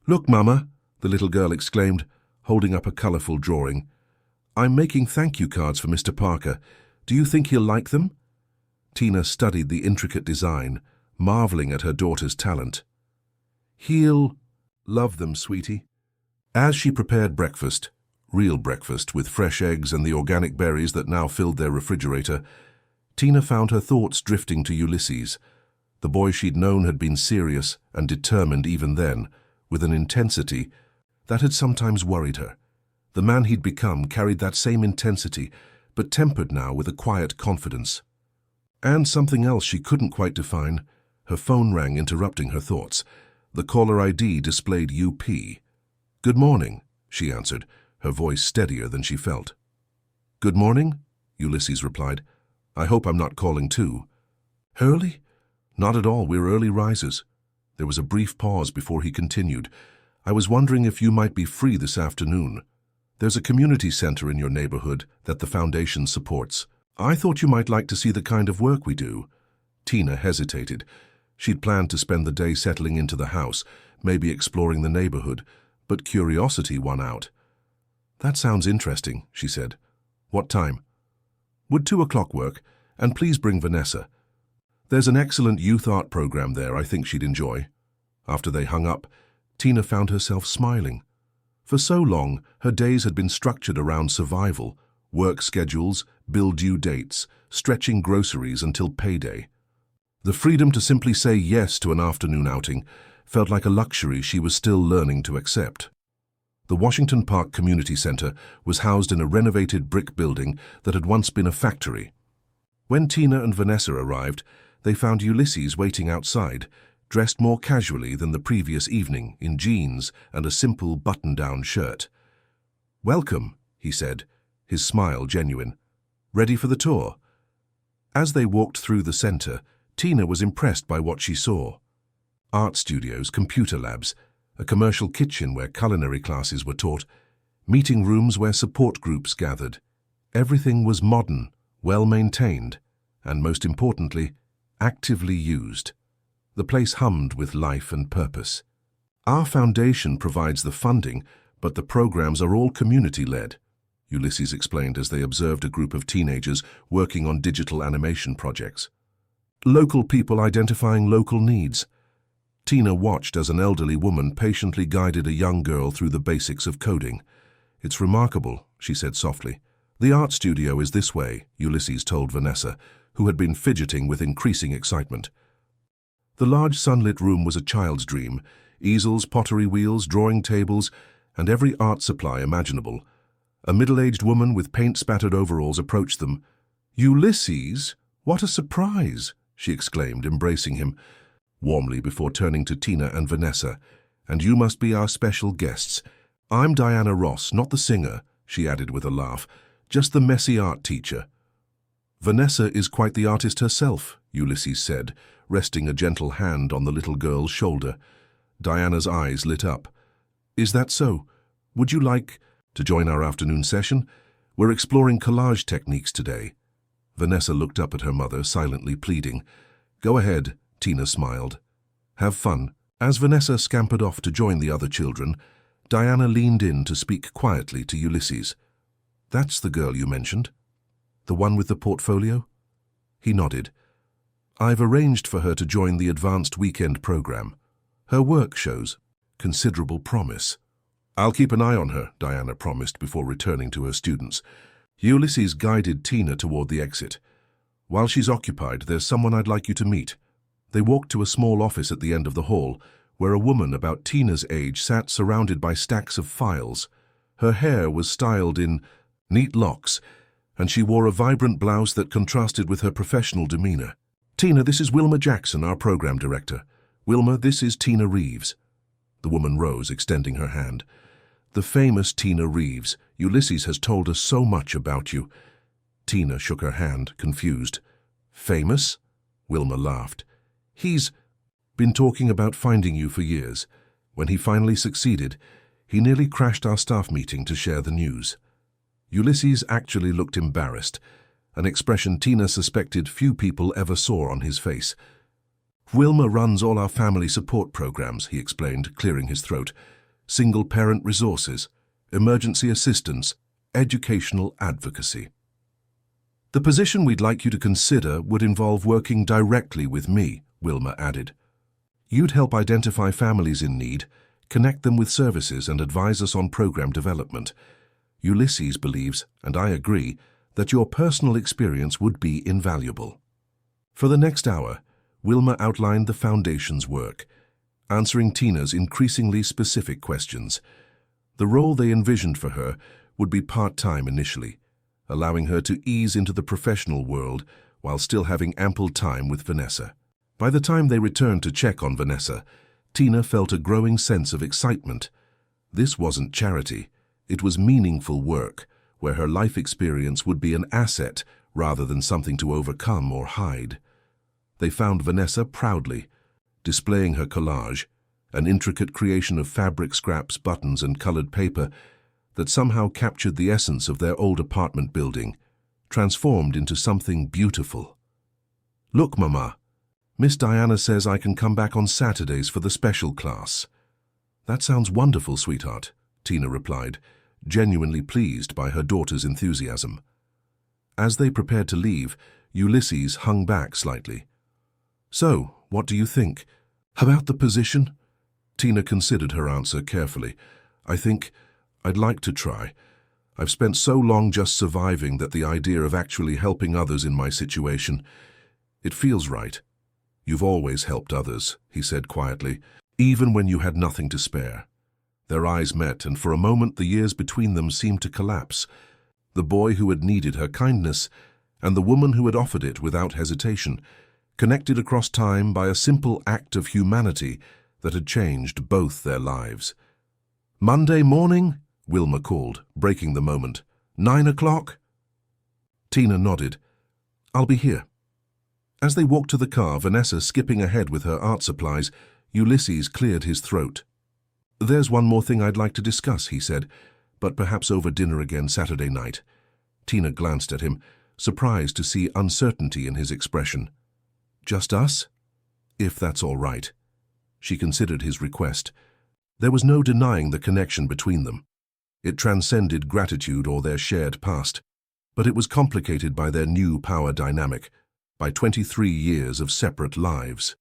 "Look, Mama," the little girl exclaimed, holding up a colorful drawing. "I'm making thank you cards for Mr. Parker. Do you think he'll like them?" Tina studied the intricate design, marveling at her daughter's talent. "He'll love them, sweetie." As she prepared breakfast, real breakfast with fresh eggs and the organic berries that now filled their refrigerator, Tina found her thoughts drifting to Ulysses. The boy she'd known had been serious and determined even then, with an intensity that had sometimes worried her. The man he'd become carried that same intensity, but tempered now with a quiet confidence. And something else she couldn't quite define. Her phone rang, interrupting her thoughts. The caller ID displayed UP. "Good morning," she answered, her voice steadier than she felt. "Good morning," Ulysses replied. "I hope I'm not calling too early?" "Not at all, we're early risers." There was a brief pause before he continued. "I was wondering if you might be free this afternoon. There's a community center in your neighborhood that the foundation supports. I thought you might like to see the kind of work we do." Tina hesitated. She'd planned to spend the day settling into the house, maybe exploring the neighborhood, but curiosity won out. "That sounds interesting," she said. "What time?" "Would 2 o'clock work? And please bring Vanessa. There's an excellent youth art program there I think she'd enjoy." After they hung up, Tina found herself smiling. For so long, her days had been structured around survival, work schedules, bill due dates, stretching groceries until payday. The freedom to simply say yes to an afternoon outing felt like a luxury she was still learning to accept. The Washington Park Community Center was housed in a renovated brick building that had once been a factory. When Tina and Vanessa arrived, they found Ulysses waiting outside, dressed more casually than the previous evening in jeans and a simple button-down shirt. "Welcome," he said, his smile genuine. "Ready for the tour?" As they walked through the center, Tina was impressed by what she saw. Art studios, computer labs, a commercial kitchen where culinary classes were taught, meeting rooms where support groups gathered. Everything was modern, well-maintained, and most importantly, actively used. The place hummed with life and purpose. "Our foundation provides the funding, but the programs are all community-led," Ulysses explained as they observed a group of teenagers working on digital animation projects. "Local people identifying local needs." Tina watched as an elderly woman patiently guided a young girl through the basics of coding. "It's remarkable," she said softly. "The art studio is this way," Ulysses told Vanessa, who had been fidgeting with increasing excitement. The large sunlit room was a child's dream. Easels, pottery wheels, drawing tables, and every art supply imaginable. A middle-aged woman with paint-spattered overalls approached them. "Ulysses, what a surprise!" she exclaimed, embracing him warmly before turning to Tina and Vanessa. "And you must be our special guests. I'm Diana Ross, not the singer," she added with a laugh. Just the messy art teacher. Vanessa is quite the artist herself, Ulysses said, resting a gentle hand on the little girl's shoulder. Diana's eyes lit up. Is that so? Would you like to join our afternoon session? We're exploring collage techniques today. Vanessa looked up at her mother, silently pleading. Go ahead, Tina smiled. Have fun. As Vanessa scampered off to join the other children, Diana leaned in to speak quietly to Ulysses. That's the girl you mentioned? The one with the portfolio? He nodded. I've arranged for her to join the advanced weekend program. Her work shows considerable promise. I'll keep an eye on her, Diana promised before returning to her students. Ulysses guided Tina toward the exit. While she's occupied, there's someone I'd like you to meet. They walked to a small office at the end of the hall, where a woman about Tina's age sat surrounded by stacks of files. Her hair was styled in neat locks, and she wore a vibrant blouse that contrasted with her professional demeanor. Tina, this is Wilma Jackson, our program director. Wilma, this is Tina Reeves. The woman rose, extending her hand. The famous Tina Reeves. Ulysses has told us so much about you. Tina shook her hand, confused. Famous? Wilma laughed. He's been talking about finding you for years. When he finally succeeded, he nearly crashed our staff meeting to share the news. Ulysses actually looked embarrassed, an expression Tina suspected few people ever saw on his face. Wilma runs all our family support programs, he explained, clearing his throat. Single-parent resources, emergency assistance, educational advocacy. The position we'd like you to consider would involve working directly with me, Wilma added. You'd help identify families in need, connect them with services, and advise us on program development. Ulysses believes, and I agree, that your personal experience would be invaluable. For the next hour, Wilma outlined the Foundation's work, answering Tina's increasingly specific questions. The role they envisioned for her would be part-time initially, allowing her to ease into the professional world while still having ample time with Vanessa. By the time they returned to check on Vanessa, Tina felt a growing sense of excitement. This wasn't charity. It was meaningful work, where her life experience would be an asset rather than something to overcome or hide. They found Vanessa proudly, displaying her collage, an intricate creation of fabric scraps, buttons, and colored paper that somehow captured the essence of their old apartment building, transformed into something beautiful. Look, Mama, Miss Diana says I can come back on Saturdays for the special class. That sounds wonderful, sweetheart, Tina replied, genuinely pleased by her daughter's enthusiasm. As they prepared to leave, Ulysses hung back slightly. So, what do you think? About the position? Tina considered her answer carefully. I think I'd like to try. I've spent so long just surviving that the idea of actually helping others in my situation, it feels right. You've always helped others, he said quietly, even when you had nothing to spare. Their eyes met, and for a moment the years between them seemed to collapse. The boy who had needed her kindness, and the woman who had offered it without hesitation, connected across time by a simple act of humanity that had changed both their lives. Monday morning? Wilma called, breaking the moment. 9 o'clock? Tina nodded. I'll be here. As they walked to the car, Vanessa skipping ahead with her art supplies, Ulysses cleared his throat. There's one more thing I'd like to discuss, he said, but perhaps over dinner again Saturday night. Tina glanced at him, surprised to see uncertainty in his expression. Just us? If that's all right. She considered his request. There was no denying the connection between them. It transcended gratitude or their shared past, but it was complicated by their new power dynamic, by 23 years of separate lives.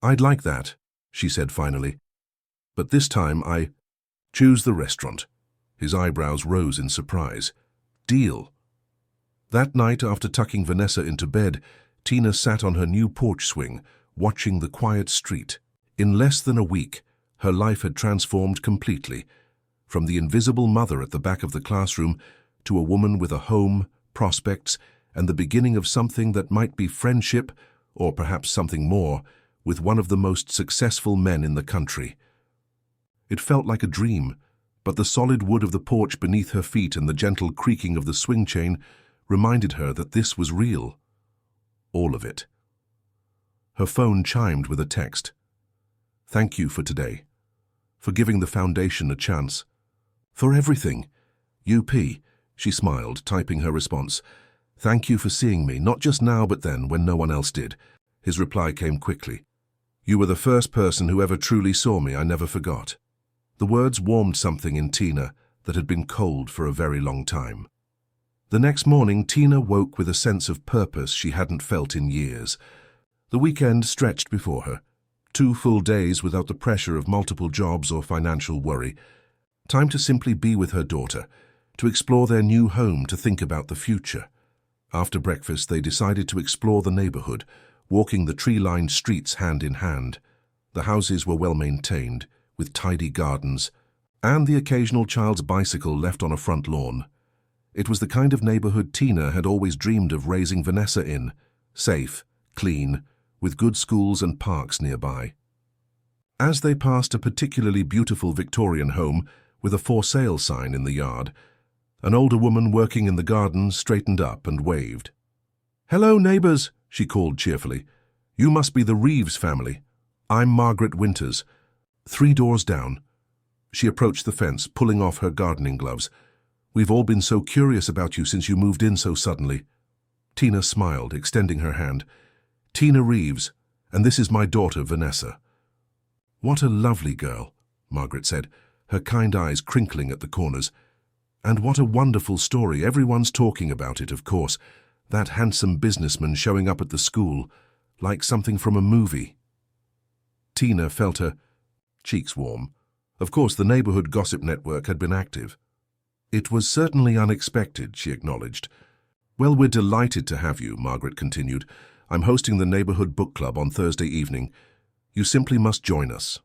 I'd like that, she said finally. But this time I choose the restaurant. His eyebrows rose in surprise. Deal. That night, after tucking Vanessa into bed, Tina sat on her new porch swing, watching the quiet street. In less than a week, her life had transformed completely, from the invisible mother at the back of the classroom to a woman with a home, prospects, and the beginning of something that might be friendship, or perhaps something more, with one of the most successful men in the country. It felt like a dream, but the solid wood of the porch beneath her feet and the gentle creaking of the swing chain reminded her that this was real. All of it. Her phone chimed with a text. "Thank you for today. For giving the foundation a chance. For everything. UP," she smiled, typing her response. "Thank you for seeing me, not just now but then, when no one else did." His reply came quickly. "You were the first person who ever truly saw me. I never forgot." The words warmed something in Tina that had been cold for a very long time. The next morning, Tina woke with a sense of purpose she hadn't felt in years. The weekend stretched before her. 2 full days without the pressure of multiple jobs or financial worry. Time to simply be with her daughter, to explore their new home, to think about the future. After breakfast, they decided to explore the neighborhood, walking the tree-lined streets hand in hand. The houses were well maintained, with tidy gardens, and the occasional child's bicycle left on a front lawn. It was the kind of neighborhood Tina had always dreamed of raising Vanessa in, safe, clean, with good schools and parks nearby. As they passed a particularly beautiful Victorian home with a for sale sign in the yard, an older woman working in the garden straightened up and waved. "Hello, neighbors," she called cheerfully. "You must be the Reeves family. I'm Margaret Winters. 3 doors down." She approached the fence, pulling off her gardening gloves. "We've all been so curious about you since you moved in so suddenly." Tina smiled, extending her hand. "Tina Reeves, and this is my daughter, Vanessa." "What a lovely girl," Margaret said, her kind eyes crinkling at the corners. "And what a wonderful story. Everyone's talking about it, of course. That handsome businessman showing up at the school, like something from a movie." Tina felt her cheeks warm. Of course, the neighborhood gossip network had been active. "It was certainly unexpected," she acknowledged. "Well, we're delighted to have you," Margaret continued. "I'm hosting the neighborhood book club on Thursday evening. You simply must join us."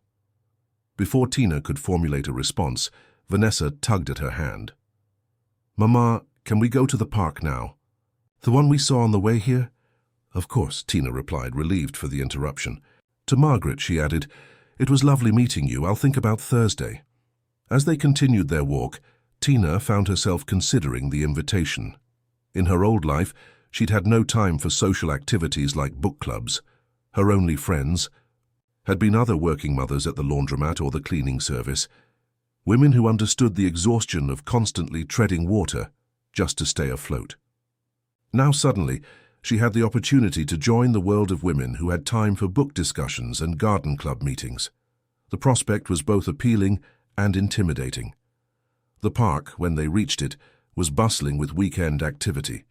Before Tina could formulate a response, Vanessa tugged at her hand. "Mama, can we go to the park now? The one we saw on the way here?" "Of course," Tina replied, relieved for the interruption. To Margaret, she added, "It was lovely meeting you. I'll think about Thursday." As they continued their walk, Tina found herself considering the invitation. In her old life, she'd had no time for social activities like book clubs. Her only friends had been other working mothers at the laundromat or the cleaning service, women who understood the exhaustion of constantly treading water just to stay afloat. Now suddenly, she had the opportunity to join the world of women who had time for book discussions and garden club meetings. The prospect was both appealing and intimidating. The park, when they reached it, was bustling with weekend activity.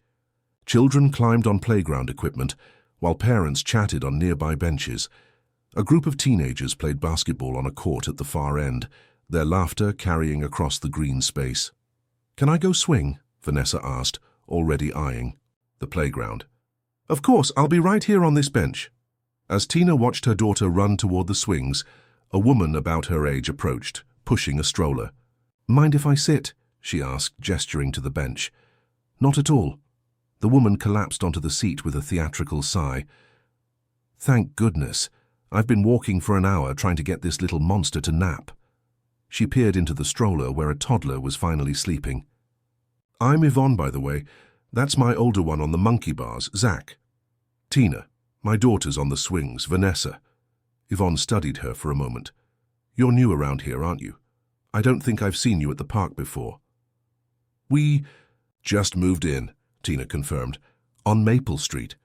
Children climbed on playground equipment, while parents chatted on nearby benches. A group of teenagers played basketball on a court at the far end, their laughter carrying across the green space. "Can I go swing?" Vanessa asked, already eyeing the playground. "Of course, I'll be right here on this bench." As Tina watched her daughter run toward the swings, a woman about her age approached, pushing a stroller. "Mind if I sit?" she asked, gesturing to the bench. "Not at all." The woman collapsed onto the seat with a theatrical sigh. "Thank goodness. I've been walking for an hour trying to get this little monster to nap." She peered into the stroller where a toddler was finally sleeping. "I'm Yvonne, by the way. That's my older one on the monkey bars, Zach. Tina, my daughter's on the swings, Vanessa." Yvonne studied her for a moment. "You're new around here, aren't you? I don't think I've seen you at the park before." "We just moved in," Tina confirmed. "On Maple Street.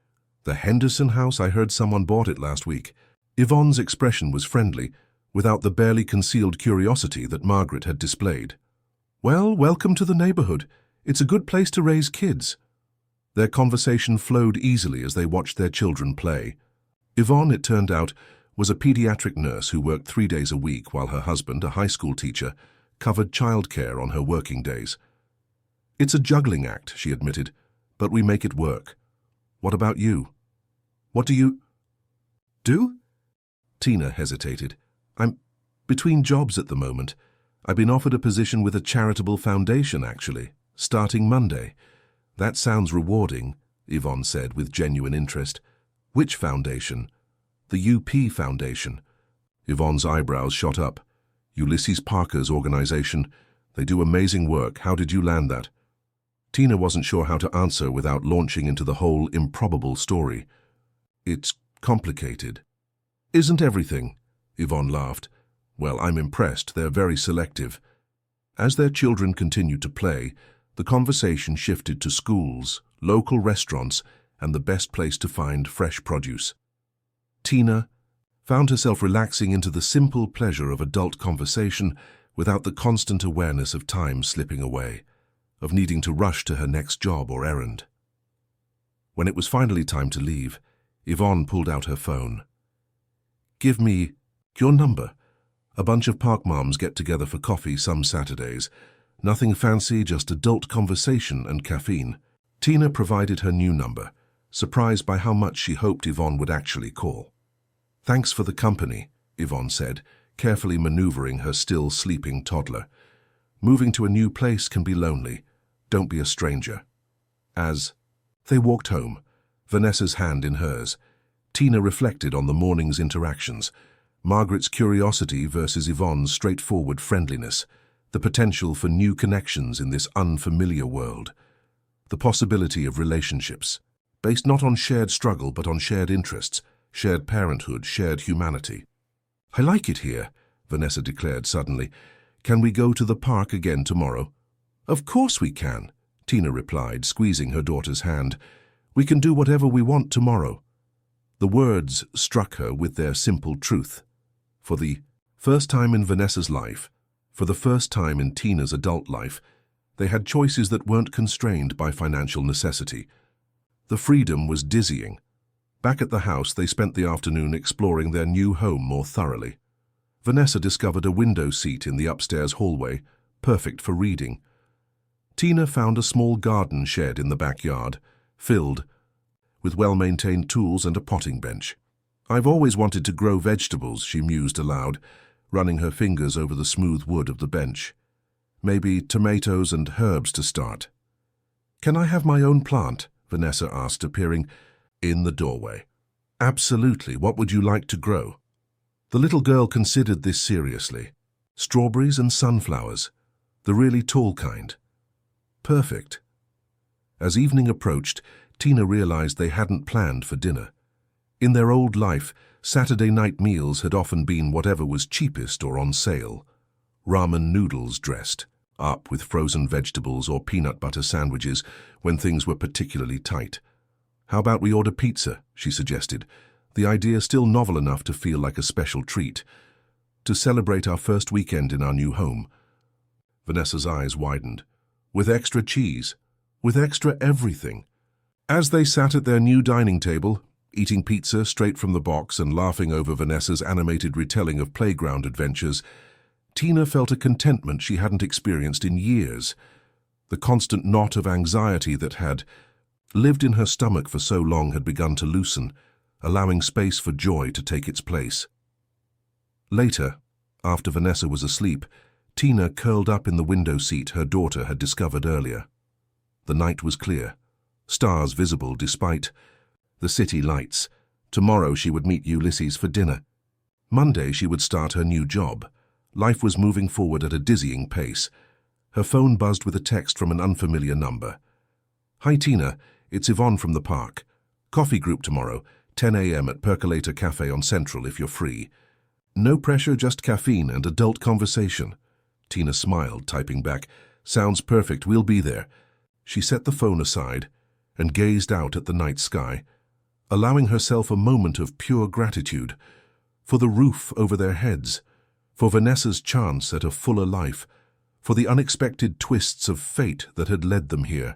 The Henderson house, I heard someone bought it last week." Yvonne's expression was friendly, without the barely concealed curiosity that Margaret had displayed. "Well, welcome to the neighborhood. It's a good place to raise kids." Their conversation flowed easily as they watched their children play. Yvonne, it turned out, was a pediatric nurse who worked 3 days a week while her husband, a high school teacher, covered childcare on her working days. "It's a juggling act," she admitted, "but we make it work. What about you? What do you do?" Tina hesitated. "I'm between jobs at the moment. I've been offered a position with a charitable foundation, actually, starting Monday." "That sounds rewarding," Yvonne said with genuine interest. "Which foundation?" "The UP Foundation." Yvonne's eyebrows shot up. "Ulysses Parker's organization. They do amazing work. How did you land that? Tina wasn't sure how to answer without launching into the whole improbable story. It's complicated. Isn't everything? Yvonne laughed. Well, I'm impressed. They're very selective. As their children continued to play, the conversation shifted to schools, local restaurants, and the best place to find fresh produce. Tina found herself relaxing into the simple pleasure of adult conversation without the constant awareness of time slipping away, of needing to rush to her next job or errand. When it was finally time to leave, Yvonne pulled out her phone. Give me your number. A bunch of park moms get together for coffee some Saturdays. Nothing fancy, just adult conversation and caffeine. Tina provided her new number, surprised by how much she hoped Yvonne would actually call. Thanks for the company, Yvonne said, carefully maneuvering her still sleeping toddler. Moving to a new place can be lonely. Don't be a stranger. As they walked home, Vanessa's hand in hers, Tina reflected on the morning's interactions, Margaret's curiosity versus Yvonne's straightforward friendliness, the potential for new connections in this unfamiliar world, the possibility of relationships, based not on shared struggle but on shared interests, shared parenthood, shared humanity. I like it here, Vanessa declared suddenly. Can we go to the park again tomorrow? Of course we can, Tina replied, squeezing her daughter's hand. We can do whatever we want tomorrow. The words struck her with their simple truth. For the first time in Vanessa's life, for the first time in Tina's adult life, they had choices that weren't constrained by financial necessity. The freedom was dizzying. Back at the house, they spent the afternoon exploring their new home more thoroughly. Vanessa discovered a window seat in the upstairs hallway, perfect for reading. Tina found a small garden shed in the backyard, filled with well-maintained tools and a potting bench. I've always wanted to grow vegetables, she mused aloud, running her fingers over the smooth wood of the bench. Maybe tomatoes and herbs to start. Can I have my own plant? Vanessa asked, appearing in the doorway. Absolutely. What would you like to grow? The little girl considered this seriously. Strawberries and sunflowers, the really tall kind. Perfect. As evening approached, Tina realized they hadn't planned for dinner. In their old life, Saturday night meals had often been whatever was cheapest or on sale. Ramen noodles dressed up with frozen vegetables or peanut butter sandwiches when things were particularly tight. How about we order pizza, she suggested, the idea still novel enough to feel like a special treat. To celebrate our first weekend in our new home. Vanessa's eyes widened. With extra cheese, with extra everything. As they sat at their new dining table, eating pizza straight from the box and laughing over Vanessa's animated retelling of playground adventures, Tina felt a contentment she hadn't experienced in years. The constant knot of anxiety that had lived in her stomach for so long had begun to loosen, allowing space for joy to take its place. Later, after Vanessa was asleep, Tina curled up in the window seat her daughter had discovered earlier. The night was clear, stars visible despite the city lights. Tomorrow she would meet Ulysses for dinner. Monday she would start her new job. Life was moving forward at a dizzying pace. Her phone buzzed with a text from an unfamiliar number. Hi Tina, it's Yvonne from the park. Coffee group tomorrow, 10 a.m. at Percolator Cafe on Central if you're free. No pressure, just caffeine and adult conversation. Tina smiled, typing back, Sounds perfect, we'll be there. She set the phone aside and gazed out at the night sky, allowing herself a moment of pure gratitude for the roof over their heads, for Vanessa's chance at a fuller life, for the unexpected twists of fate that had led them here,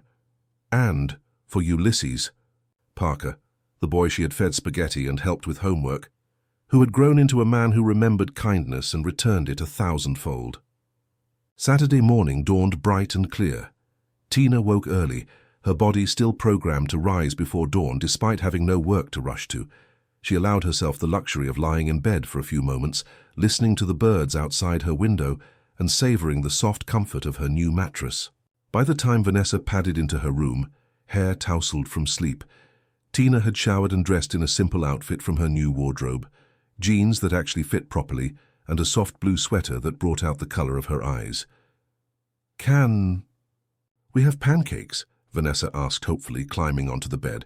and for Ulysses, Parker, the boy she had fed spaghetti and helped with homework, who had grown into a man who remembered kindness and returned it 1,000-fold. Saturday morning dawned bright and clear. Tina woke early, her body still programmed to rise before dawn despite having no work to rush to. She allowed herself the luxury of lying in bed for a few moments, listening to the birds outside her window and savoring the soft comfort of her new mattress. By the time Vanessa padded into her room, hair tousled from sleep, Tina had showered and dressed in a simple outfit from her new wardrobe, jeans that actually fit properly, and a soft blue sweater that brought out the color of her eyes. Can we have pancakes? Vanessa asked hopefully, climbing onto the bed.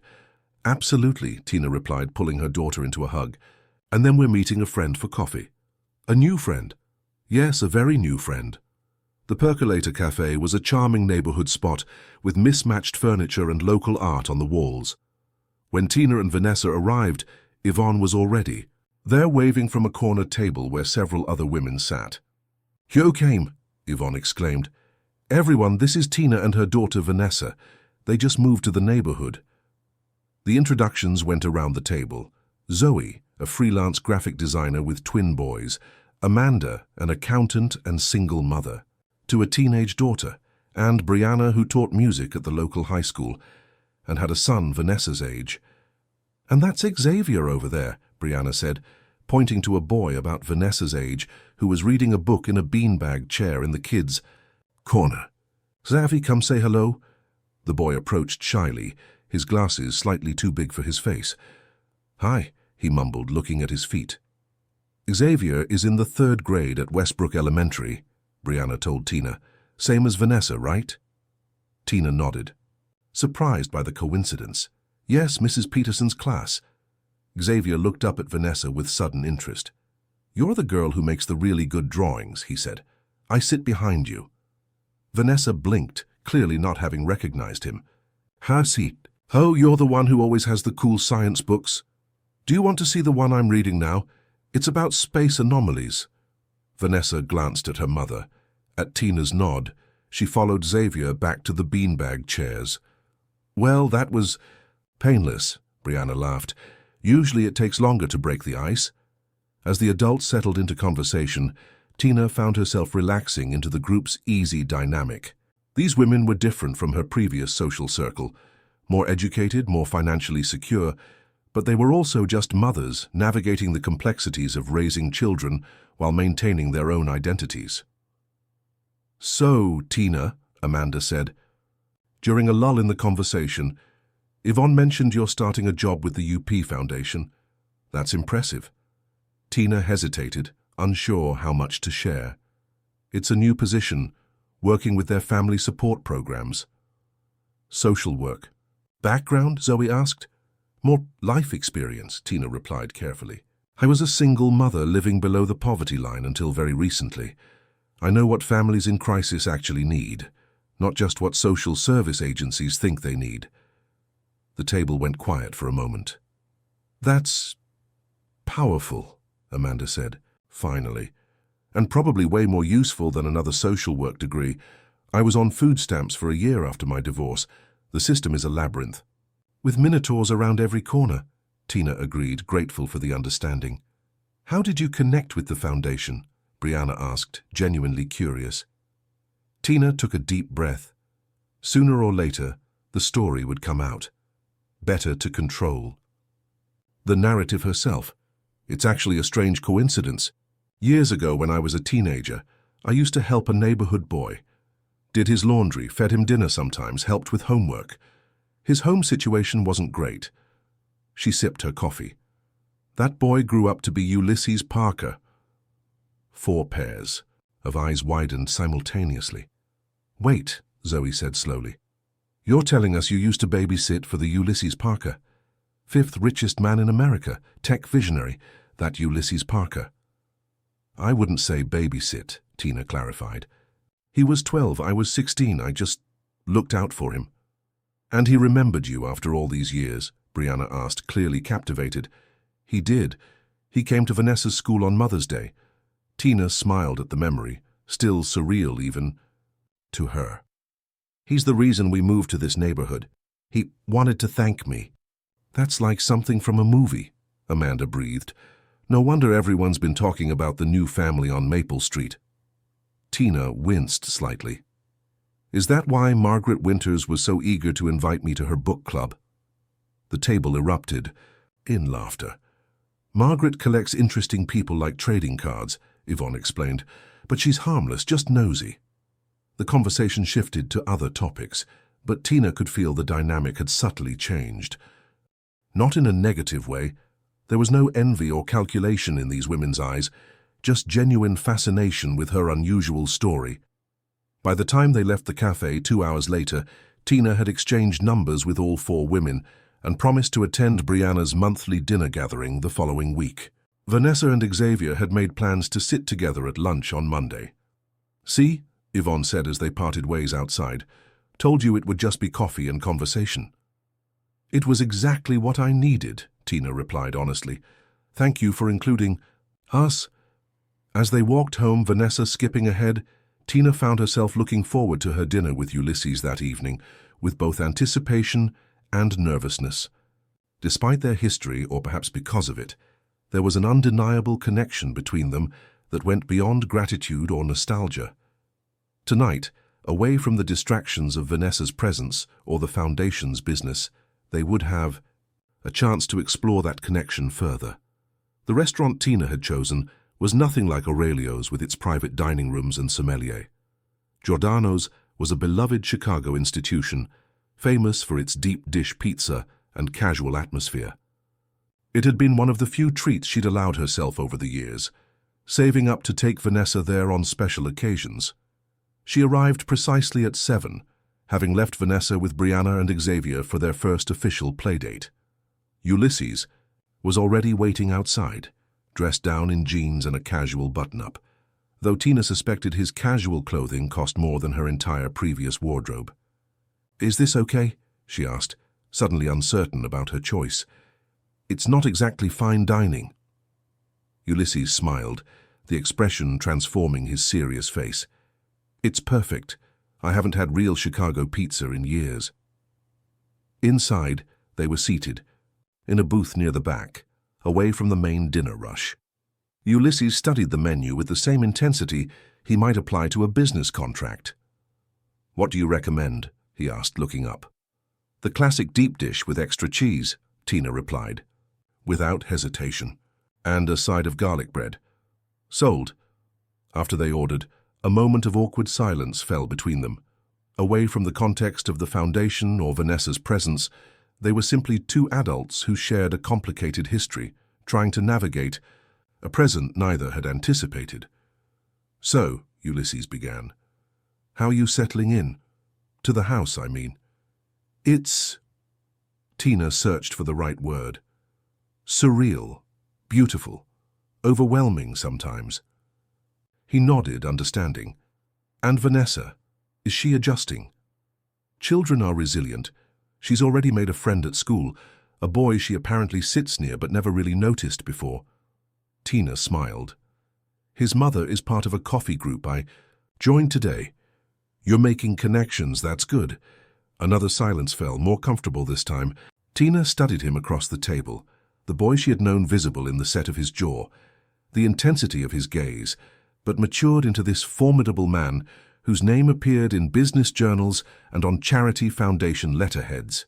Absolutely, Tina replied, pulling her daughter into a hug. And then we're meeting a friend for coffee. A new friend? Yes, a very new friend. The Percolator Cafe was a charming neighborhood spot with mismatched furniture and local art on the walls. When Tina and Vanessa arrived, Yvonne was already there, waving from a corner table where several other women sat. "You came," Yvonne exclaimed. "Everyone, this is Tina and her daughter Vanessa. They just moved to the neighborhood." The introductions went around the table. Zoe, a freelance graphic designer with twin boys. Amanda, an accountant and single mother to a teenage daughter, and Brianna, who taught music at the local high school and had a son Vanessa's age. "And that's Xavier over there," Brianna said, pointing to a boy about Vanessa's age who was reading a book in a beanbag chair in the kids' corner. "Xavi, come say hello." The boy approached shyly, his glasses slightly too big for his face. "Hi," he mumbled, looking at his feet. "Xavier is in the 3rd grade at Westbrook Elementary," Brianna told Tina. "Same as Vanessa, right?" Tina nodded, surprised by the coincidence. "Yes, Mrs. Peterson's class." Xavier looked up at Vanessa with sudden interest. "You're the girl who makes the really good drawings," he said. "I sit behind you." Vanessa blinked, clearly not having recognized him. "Ha, seat. Oh, you're the one who always has the cool science books. Do you want to see the one I'm reading now? It's about space anomalies." Vanessa glanced at her mother. At Tina's nod, she followed Xavier back to the beanbag chairs. "Well, that was painless," Brianna laughed. "Usually it takes longer to break the ice." As the adults settled into conversation, Tina found herself relaxing into the group's easy dynamic. These women were different from her previous social circle, more educated, more financially secure, but they were also just mothers navigating the complexities of raising children while maintaining their own identities. "So, Tina," Amanda said. During a lull in the conversation, "Yvonne mentioned you're starting a job with the UP Foundation. That's impressive." Tina hesitated, unsure how much to share. "It's a new position, working with their family support programs." "Social work. Background?" Zoe asked. "More life experience," Tina replied carefully. "I was a single mother living below the poverty line until very recently. I know what families in crisis actually need, not just what social service agencies think they need." The table went quiet for a moment. "That's powerful," Amanda said, finally, "and probably way more useful than another social work degree. I was on food stamps for a year after my divorce. The system is a labyrinth." "With minotaurs around every corner," Tina agreed, grateful for the understanding. "How did you connect with the foundation?" Brianna asked, genuinely curious. Tina took a deep breath. Sooner or later, the story would come out. Better to control. The narrative herself. "It's actually a strange coincidence. Years ago, when I was a teenager, I used to help a neighborhood boy. Did his laundry, fed him dinner sometimes, helped with homework. His home situation wasn't great." She sipped her coffee. "That boy grew up to be Ulysses Parker." 4 pairs of eyes widened simultaneously. "Wait," Zoe said slowly. "You're telling us you used to babysit for the Ulysses Parker? 5th richest man in America, tech visionary, that Ulysses Parker." "I wouldn't say babysit," Tina clarified. "He was 12, I was 16, I just looked out for him." "And he remembered you after all these years?" Brianna asked, clearly captivated. "He did. He came to Vanessa's school on Mother's Day." Tina smiled at the memory, still surreal even to her. "He's the reason we moved to this neighborhood. He wanted to thank me." "That's like something from a movie," Amanda breathed. "No wonder everyone's been talking about the new family on Maple Street." Tina winced slightly. "Is that why Margaret Winters was so eager to invite me to her book club?" The table erupted in laughter. "Margaret collects interesting people like trading cards," Yvonne explained, "but she's harmless, just nosy." The conversation shifted to other topics, but Tina could feel the dynamic had subtly changed. Not in a negative way. There was no envy or calculation in these women's eyes, just genuine fascination with her unusual story. By the time they left the cafe 2 hours later, Tina had exchanged numbers with all 4 women and promised to attend Brianna's monthly dinner gathering the following week. Vanessa and Xavier had made plans to sit together at lunch on Monday. "See," Yvonne said as they parted ways outside, "told you it would just be coffee and conversation." "It was exactly what I needed," Tina replied honestly. "Thank you for including us." As they walked home, Vanessa skipping ahead, Tina found herself looking forward to her dinner with Ulysses that evening, with both anticipation and nervousness. Despite their history, or perhaps because of it, there was an undeniable connection between them that went beyond gratitude or nostalgia. Tonight, away from the distractions of Vanessa's presence or the Foundation's business, they would have a chance to explore that connection further. The restaurant Tina had chosen was nothing like Aurelio's with its private dining rooms and sommelier. Giordano's was a beloved Chicago institution, famous for its deep dish pizza and casual atmosphere. It had been one of the few treats she'd allowed herself over the years, saving up to take Vanessa there on special occasions. She arrived precisely at 7, having left Vanessa with Brianna and Xavier for their first official playdate. Ulysses was already waiting outside, dressed down in jeans and a casual button-up, though Tina suspected his casual clothing cost more than her entire previous wardrobe. "Is this okay?" she asked, suddenly uncertain about her choice. "It's not exactly fine dining." Ulysses smiled, the expression transforming his serious face. "It's perfect. I haven't had real Chicago pizza in years." Inside, they were seated, in a booth near the back, away from the main dinner rush. Ulysses studied the menu with the same intensity he might apply to a business contract. "What do you recommend?" he asked, looking up. "The classic deep dish with extra cheese," Tina replied, without hesitation, "and a side of garlic bread." "Sold." After they ordered, a moment of awkward silence fell between them. Away from the context of the Foundation or Vanessa's presence, they were simply 2 adults who shared a complicated history, trying to navigate a present neither had anticipated. "So," Ulysses began, "how are you settling in? To the house, I mean." "It's—" Tina searched for the right word. "Surreal, beautiful, overwhelming sometimes." He nodded, understanding. "And Vanessa, is she adjusting?" "Children are resilient. She's already made a friend at school, a boy she apparently sits near but never really noticed before." Tina smiled. "His mother is part of a coffee group I joined today." "You're making connections, that's good." Another silence fell, more comfortable this time. Tina studied him across the table, the boy she had known visible in the set of his jaw, the intensity of his gaze, but matured into this formidable man whose name appeared in business journals and on charity foundation letterheads.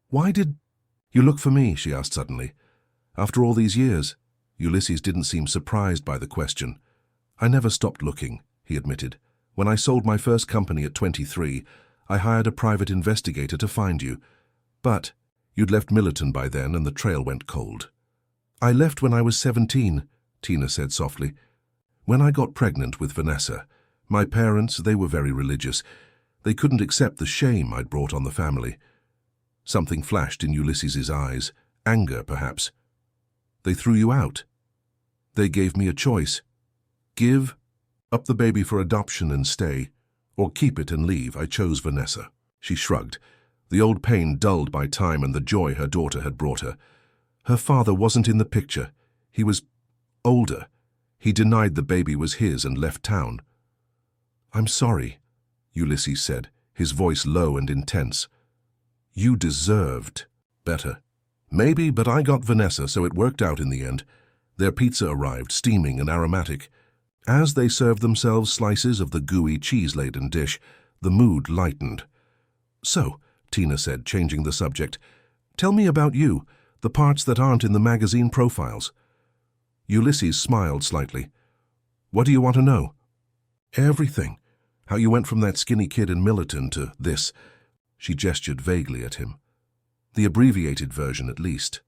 "Why did you look for me?" she asked suddenly. "After all these years?" Ulysses didn't seem surprised by the question. "I never stopped looking," he admitted. "When I sold my first company at 23, I hired a private investigator to find you. But you'd left Millerton by then and the trail went cold." "I left when I was 17, Tina said softly. "When I got pregnant with Vanessa, my parents, they were very religious. They couldn't accept the shame I'd brought on the family." Something flashed in Ulysses's eyes, anger perhaps. "They threw you out?" "They gave me a choice. Give up the baby for adoption and stay, or keep it and leave. I chose Vanessa." She shrugged, the old pain dulled by time and the joy her daughter had brought her. Her father wasn't in the picture. He was older. He denied the baby was his and left town. "I'm sorry," Ulysses said, his voice low and intense. "You deserved better." "Maybe, but I got Vanessa, so it worked out in the end." Their pizza arrived, steaming and aromatic. As they served themselves slices of the gooey, cheese-laden dish, the mood lightened. "So," Tina said, changing the subject, "tell me about you, the parts that aren't in the magazine profiles." Ulysses smiled slightly. "What do you want to know?" "Everything. How you went from that skinny kid in Millerton to this." She gestured vaguely at him. "The abbreviated version, at least."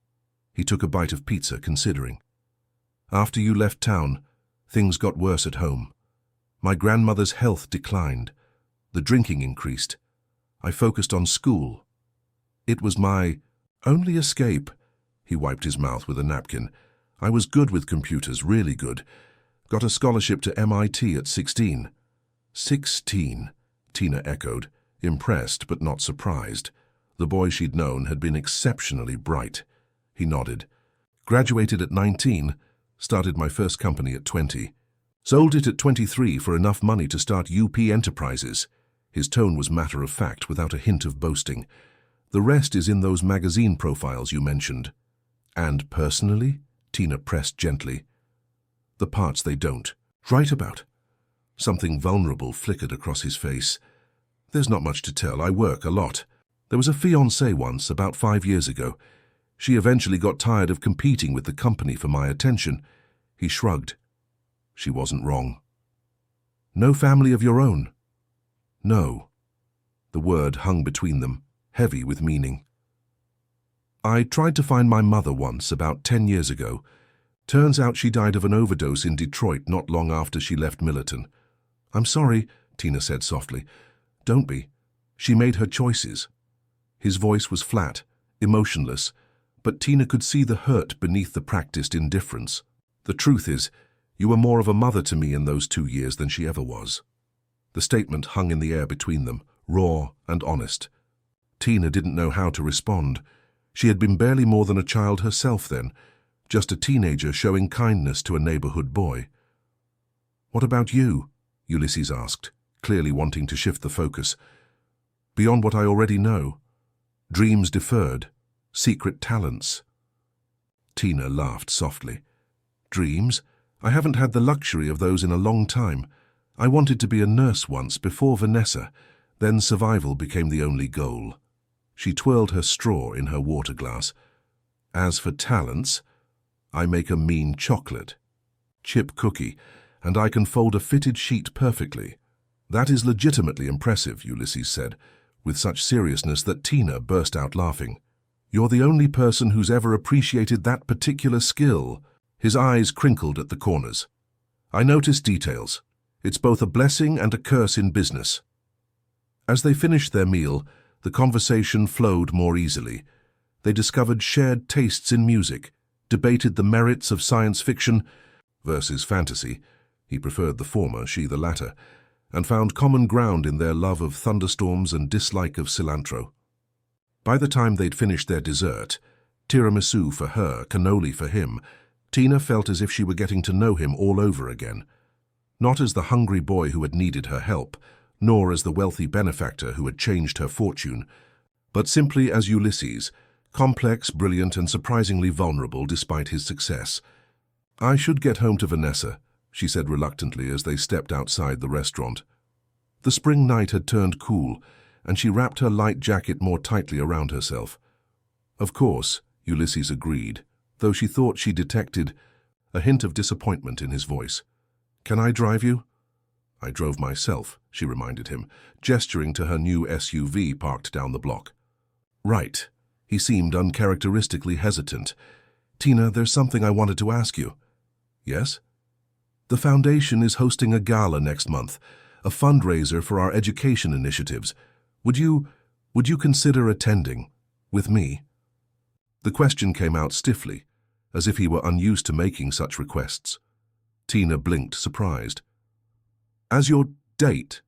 He took a bite of pizza, considering. "After you left town, things got worse at home." My grandmother's health declined. The drinking increased. I focused on school. It was my only escape. He wiped his mouth with a napkin. I was good with computers, really good. Got a scholarship to MIT at 16. 16, Tina echoed, impressed but not surprised. The boy she'd known had been exceptionally bright. He nodded. Graduated at 19, started my first company at 20. Sold it at 23 for enough money to start UP Enterprises. His tone was matter-of-fact, without a hint of boasting. The rest is in those magazine profiles you mentioned. And personally? Tina pressed gently. The parts they don't. Write about. Something vulnerable flickered across his face. There's not much to tell. I work a lot. There was a fiancée once, about 5 years ago. She eventually got tired of competing with the company for my attention. He shrugged. She wasn't wrong. No family of your own? No. The word hung between them, heavy with meaning. I tried to find my mother once, about 10 years ago. Turns out she died of an overdose in Detroit not long after she left Millerton. I'm sorry, Tina said softly. Don't be. She made her choices. His voice was flat, emotionless, but Tina could see the hurt beneath the practiced indifference. The truth is, you were more of a mother to me in those 2 years than she ever was. The statement hung in the air between them, raw and honest. Tina didn't know how to respond. She had been barely more than a child herself then, just a teenager showing kindness to a neighborhood boy. What about you? Ulysses asked, clearly wanting to shift the focus. Beyond what I already know. Dreams deferred. Secret talents. Tina laughed softly. Dreams? I haven't had the luxury of those in a long time. I wanted to be a nurse once, before Vanessa. Then survival became the only goal. She twirled her straw in her water glass. As for talents, I make a mean chocolate. Chip cookie, and I can fold a fitted sheet perfectly. That is legitimately impressive, Ulysses said, with such seriousness that Tina burst out laughing. You're the only person who's ever appreciated that particular skill. His eyes crinkled at the corners. I noticed details. It's both a blessing and a curse in business. As they finished their meal, the conversation flowed more easily. They discovered shared tastes in music, debated the merits of science fiction versus fantasy. He preferred the former, she the latter, and found common ground in their love of thunderstorms and dislike of cilantro. By the time they'd finished their dessert, tiramisu for her, cannoli for him, Tina felt as if she were getting to know him all over again. Not as the hungry boy who had needed her help, nor as the wealthy benefactor who had changed her fortune, but simply as Ulysses, complex, brilliant, and surprisingly vulnerable despite his success. I should get home to Vanessa, she said reluctantly as they stepped outside the restaurant. The spring night had turned cool, and she wrapped her light jacket more tightly around herself. Of course, Ulysses agreed, though she thought she detected a hint of disappointment in his voice. Can I drive you? I drove myself, she reminded him, gesturing to her new SUV parked down the block. Right. He seemed uncharacteristically hesitant. Tina, there's something I wanted to ask you. Yes? The foundation is hosting a gala next month, a fundraiser for our education initiatives. Would you consider attending? With me? The question came out stiffly, as if he were unused to making such requests. Tina blinked, surprised. As your date?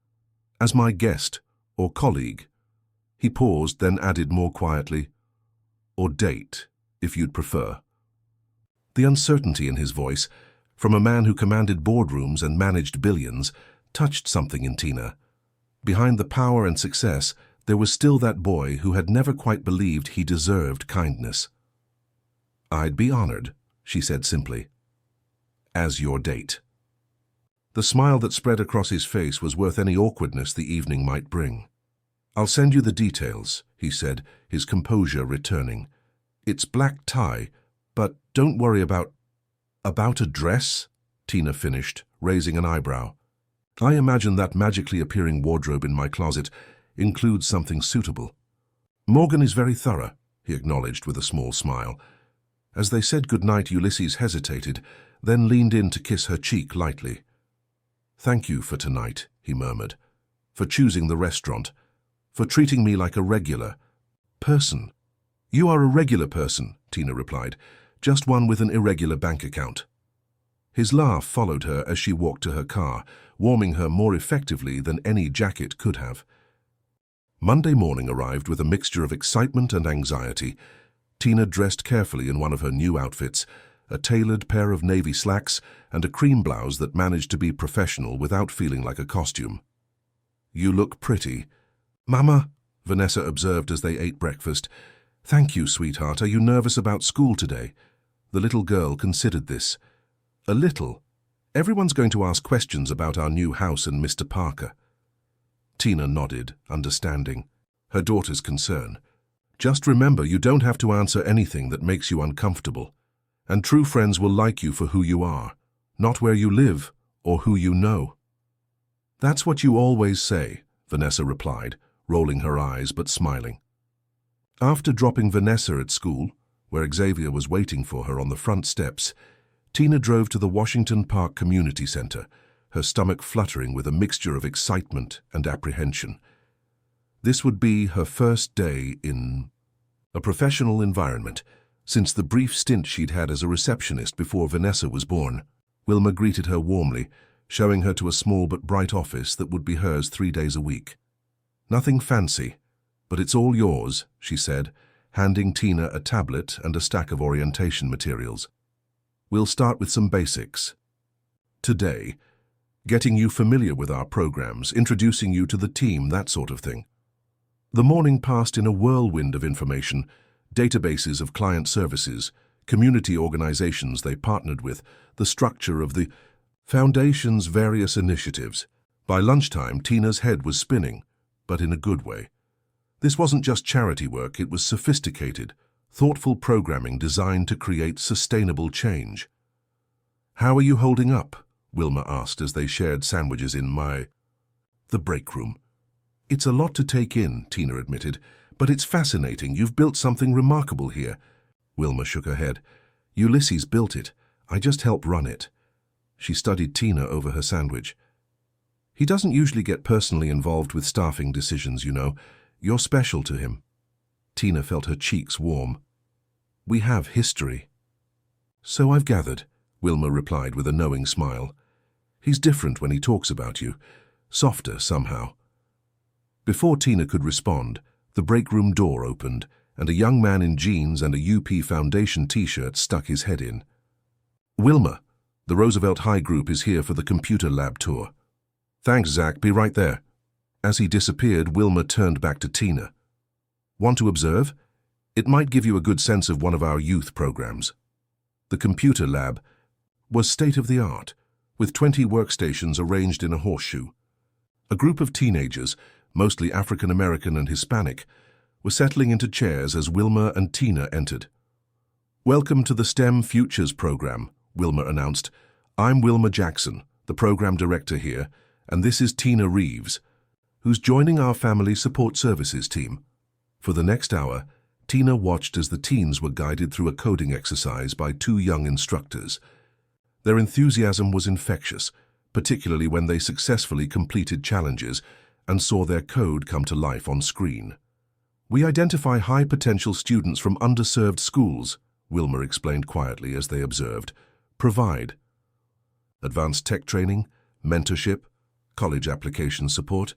As my guest or colleague? He paused, then added more quietly, or date, if you'd prefer. The uncertainty in his voice, from a man who commanded boardrooms and managed billions, touched something in Tina. Behind the power and success, there was still that boy who had never quite believed he deserved kindness. I'd be honored, she said simply. As your date. The smile that spread across his face was worth any awkwardness the evening might bring. I'll send you the details, he said, his composure returning. It's black tie, but don't worry about a dress? Tina finished, raising an eyebrow. I imagine that magically appearing wardrobe in my closet includes something suitable. Morgan is very thorough, he acknowledged with a small smile. As they said goodnight, Ulysses hesitated, then leaned in to kiss her cheek lightly. "Thank you for tonight," he murmured. "For choosing the restaurant. For treating me like a regular person." "You are a regular person," Tina replied, "just one with an irregular bank account." His laugh followed her as she walked to her car, warming her more effectively than any jacket could have. Monday morning arrived with a mixture of excitement and anxiety. Tina dressed carefully in one of her new outfits, a tailored pair of navy slacks and a cream blouse that managed to be professional without feeling like a costume. "You look pretty." "Mama," Vanessa observed as they ate breakfast. "Thank you, sweetheart. Are you nervous about school today?" The little girl considered this. "A little. Everyone's going to ask questions about our new house and Mr. Parker." Tina nodded, understanding her daughter's concern. "Just remember, you don't have to answer anything that makes you uncomfortable. And true friends will like you for who you are, not where you live or who you know." "That's what you always say," Vanessa replied, rolling her eyes but smiling. After dropping Vanessa at school, where Xavier was waiting for her on the front steps, Tina drove to the Washington Park Community Center, her stomach fluttering with a mixture of excitement and apprehension. This would be her first day in a professional environment, since the brief stint she'd had as a receptionist before Vanessa was born. Wilma greeted her warmly, showing her to a small but bright office that would be hers 3 days a week. "Nothing fancy, but it's all yours," she said, handing Tina a tablet and a stack of orientation materials. "We'll start with some basics. Today, getting you familiar with our programs, introducing you to the team, that sort of thing." The morning passed in a whirlwind of information, databases of client services, community organizations they partnered with, the structure of the Foundation's various initiatives. By lunchtime, Tina's head was spinning, but in a good way. This wasn't just charity work, it was sophisticated, thoughtful programming designed to create sustainable change. "How are you holding up?" Wilma asked as they shared sandwiches in the break room. "It's a lot to take in," Tina admitted, "but it's fascinating. You've built something remarkable here." Wilma shook her head. "Ulysses built it. I just help run it." She studied Tina over her sandwich. "He doesn't usually get personally involved with staffing decisions, you know. You're special to him." Tina felt her cheeks warm. "We have history." "So I've gathered," Wilma replied with a knowing smile. "He's different when he talks about you. Softer, somehow." Before Tina could respond, the break room door opened, and a young man in jeans and a UP Foundation t-shirt stuck his head in. "Wilma, the Roosevelt High Group is here for the computer lab tour." "Thanks, Zach. Be right there." As he disappeared, Wilma turned back to Tina. "Want to observe? It might give you a good sense of one of our youth programs." The computer lab was state-of-the-art, with 20 workstations arranged in a horseshoe. A group of teenagers, mostly African-American and Hispanic, were settling into chairs as Wilma and Tina entered. "Welcome to the STEM Futures program," Wilma announced. "I'm Wilma Jackson, the program director here, and this is Tina Reeves, who's joining our Family Support Services team." For the next hour, Tina watched as the teens were guided through a coding exercise by 2 young instructors. Their enthusiasm was infectious, particularly when they successfully completed challenges and saw their code come to life on screen. "We identify high-potential students from underserved schools," Wilma explained quietly as they observed. "Provide advanced tech training, mentorship, college application support.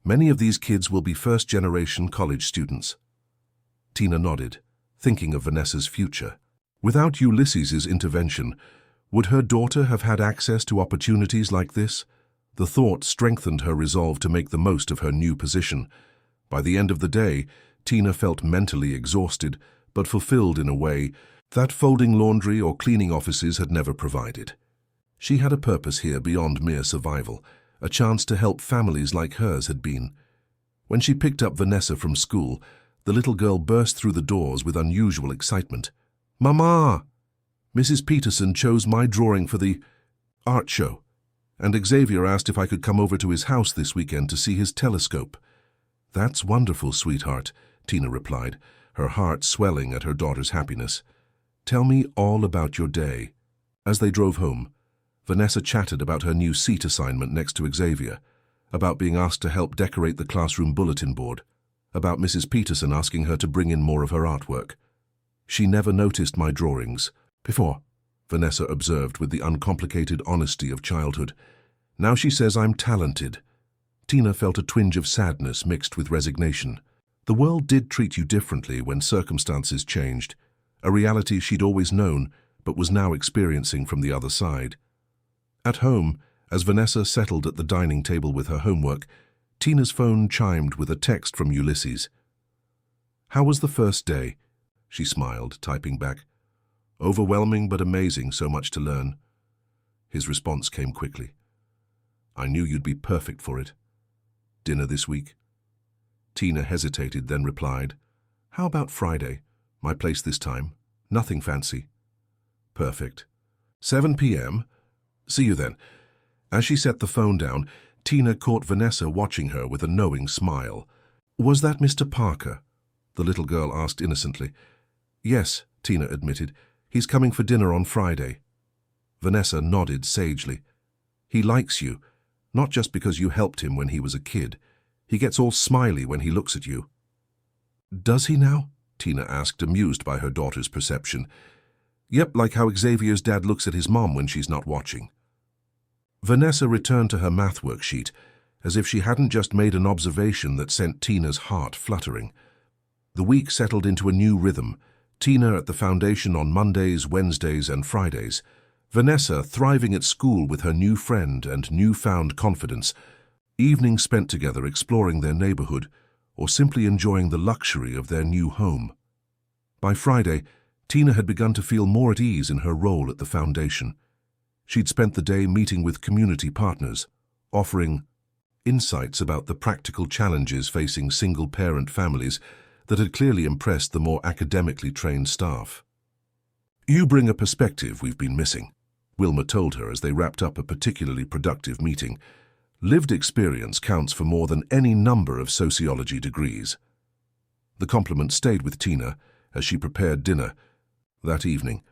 Many of these kids will be first-generation college students." Tina nodded, thinking of Vanessa's future. Without Ulysses's intervention, would her daughter have had access to opportunities like this? The thought strengthened her resolve to make the most of her new position. By the end of the day, Tina felt mentally exhausted, but fulfilled in a way that folding laundry or cleaning offices had never provided. She had a purpose here beyond mere survival, a chance to help families like hers had been. When she picked up Vanessa from school, the little girl burst through the doors with unusual excitement. "Mama! Mrs. Peterson chose my drawing for the art show, and Xavier asked if I could come over to his house this weekend to see his telescope." "That's wonderful, sweetheart," Tina replied, her heart swelling at her daughter's happiness. "Tell me all about your day." As they drove home, Vanessa chatted about her new seat assignment next to Xavier, about being asked to help decorate the classroom bulletin board, about Mrs. Peterson asking her to bring in more of her artwork. She never noticed my drawings before, Vanessa observed with the uncomplicated honesty of childhood. Now she says I'm talented. Tina felt a twinge of sadness mixed with resignation. The world did treat you differently when circumstances changed, a reality she'd always known but was now experiencing from the other side. At home, as Vanessa settled at the dining table with her homework, Tina's phone chimed with a text from Ulysses. "How was the first day?" She smiled, typing back. "Overwhelming but amazing, so much to learn." His response came quickly. "I knew you'd be perfect for it. Dinner this week?" Tina hesitated, then replied, "How about Friday? My place this time. Nothing fancy." "Perfect. 7 p.m. See you then." As she set the phone down, Tina caught Vanessa watching her with a knowing smile. "Was that Mr. Parker?" the little girl asked innocently. "Yes," Tina admitted. "He's coming for dinner on Friday." Vanessa nodded sagely. "He likes you, not just because you helped him when he was a kid. He gets all smiley when he looks at you." "Does he now?" Tina asked, amused by her daughter's perception. "Yep, like how Xavier's dad looks at his mom when she's not watching." Vanessa returned to her math worksheet, as if she hadn't just made an observation that sent Tina's heart fluttering. The week settled into a new rhythm. Tina at the foundation on Mondays, Wednesdays, and Fridays. Vanessa thriving at school with her new friend and newfound confidence. Evenings spent together exploring their neighborhood or simply enjoying the luxury of their new home. By Friday, Tina had begun to feel more at ease in her role at the foundation. She'd spent the day meeting with community partners, offering insights about the practical challenges facing single-parent families that had clearly impressed the more academically trained staff. "You bring a perspective we've been missing," Wilma told her as they wrapped up a particularly productive meeting. "Lived experience counts for more than any number of sociology degrees." The compliment stayed with Tina as she prepared dinner. That evening,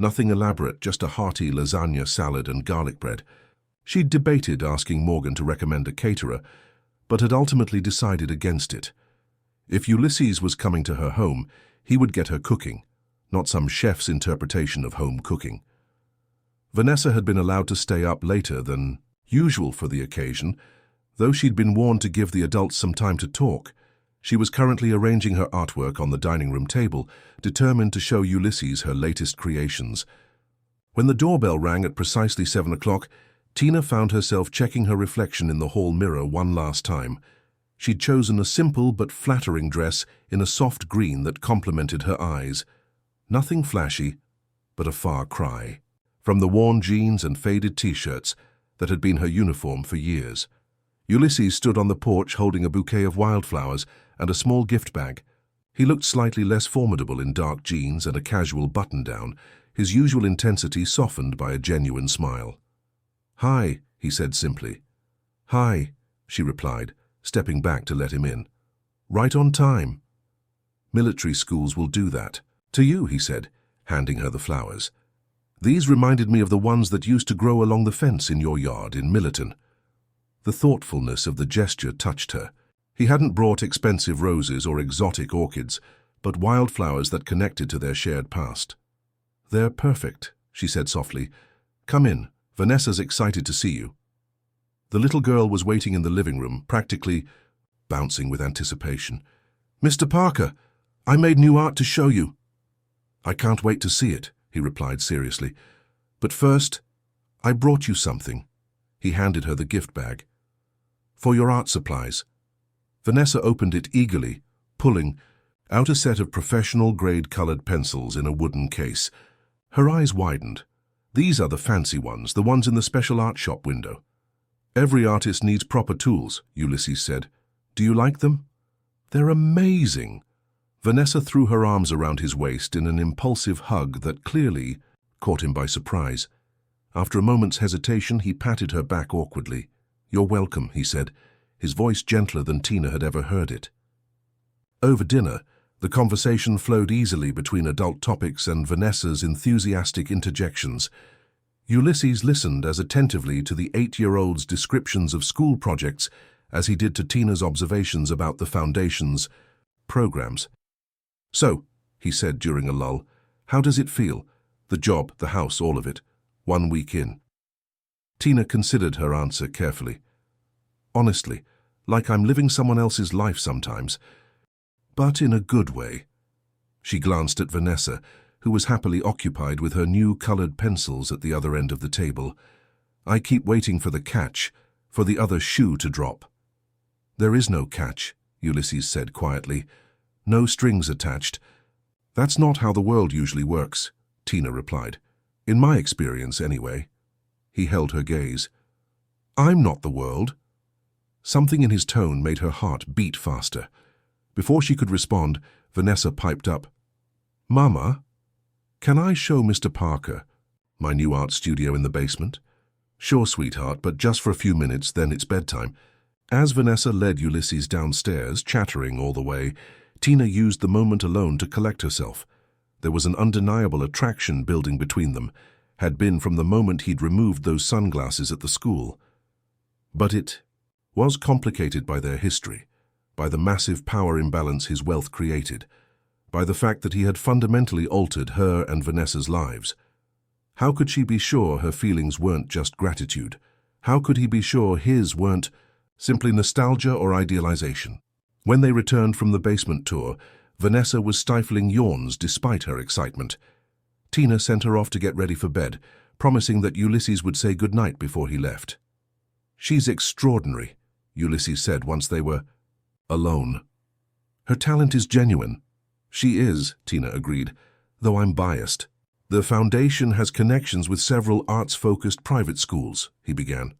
nothing elaborate, just a hearty lasagna salad and garlic bread. She'd debated asking Morgan to recommend a caterer, but had ultimately decided against it. If Ulysses was coming to her home, he would get her cooking, not some chef's interpretation of home cooking. Vanessa had been allowed to stay up later than usual for the occasion, though she'd been warned to give the adults some time to talk. She was currently arranging her artwork on the dining room table, determined to show Ulysses her latest creations. When the doorbell rang at precisely 7 o'clock, Tina found herself checking her reflection in the hall mirror one last time. She'd chosen a simple but flattering dress in a soft green that complemented her eyes. Nothing flashy, but a far cry from the worn jeans and faded t-shirts that had been her uniform for years. Ulysses stood on the porch holding a bouquet of wildflowers and a small gift bag. He looked slightly less formidable in dark jeans and a casual button-down, his usual intensity softened by a genuine smile. "Hi," he said simply. "Hi," she replied, stepping back to let him in. "Right on time." "Military schools will do that." "To you," he said, handing her the flowers. "These reminded me of the ones that used to grow along the fence in your yard in Millerton." The thoughtfulness of the gesture touched her. He hadn't brought expensive roses or exotic orchids, but wildflowers that connected to their shared past. "They're perfect," she said softly. "Come in. Vanessa's excited to see you." The little girl was waiting in the living room, practically bouncing with anticipation. "Mr. Parker, I made new art to show you." "I can't wait to see it," he replied seriously. "But first, I brought you something." He handed her the gift bag. "For your art supplies." Vanessa opened it eagerly, pulling out a set of professional-grade colored pencils in a wooden case. Her eyes widened. "These are the fancy ones, the ones in the special art shop window." "Every artist needs proper tools," Ulysses said. "Do you like them?" "They're amazing." Vanessa threw her arms around his waist in an impulsive hug that clearly caught him by surprise. After a moment's hesitation, he patted her back awkwardly. "You're welcome," he said, his voice gentler than Tina had ever heard it. Over dinner, the conversation flowed easily between adult topics and Vanessa's enthusiastic interjections. Ulysses listened as attentively to the 8-year-old's descriptions of school projects as he did to Tina's observations about the Foundation's programs. "So," he said during a lull, "how does it feel? The job, the house, all of it, 1 week in?" Tina considered her answer carefully. "Honestly, like I'm living someone else's life sometimes, but in a good way." She glanced at Vanessa, who was happily occupied with her new colored pencils at the other end of the table. "I keep waiting for the catch, for the other shoe to drop." "There is no catch," Ulysses said quietly. "No strings attached." "That's not how the world usually works," Tina replied. "In my experience, anyway." He held her gaze. "I'm not the world." Something in his tone made her heart beat faster. Before she could respond, Vanessa piped up, "Mama, can I show Mr. Parker my new art studio in the basement?" "Sure, sweetheart, but just for a few minutes, then it's bedtime." As Vanessa led Ulysses downstairs, chattering all the way, Tina used the moment alone to collect herself. There was an undeniable attraction building between them, had been from the moment he'd removed those sunglasses at the school. But it was complicated by their history, by the massive power imbalance his wealth created, by the fact that he had fundamentally altered her and Vanessa's lives. How could she be sure her feelings weren't just gratitude? How could he be sure his weren't simply nostalgia or idealization? When they returned from the basement tour, Vanessa was stifling yawns despite her excitement. Tina sent her off to get ready for bed, promising that Ulysses would say goodnight before he left. "She's extraordinary," Ulysses said once they were alone. "Her talent is genuine." "She is," Tina agreed, "though I'm biased." "The Foundation has connections with several arts-focused private schools," he began.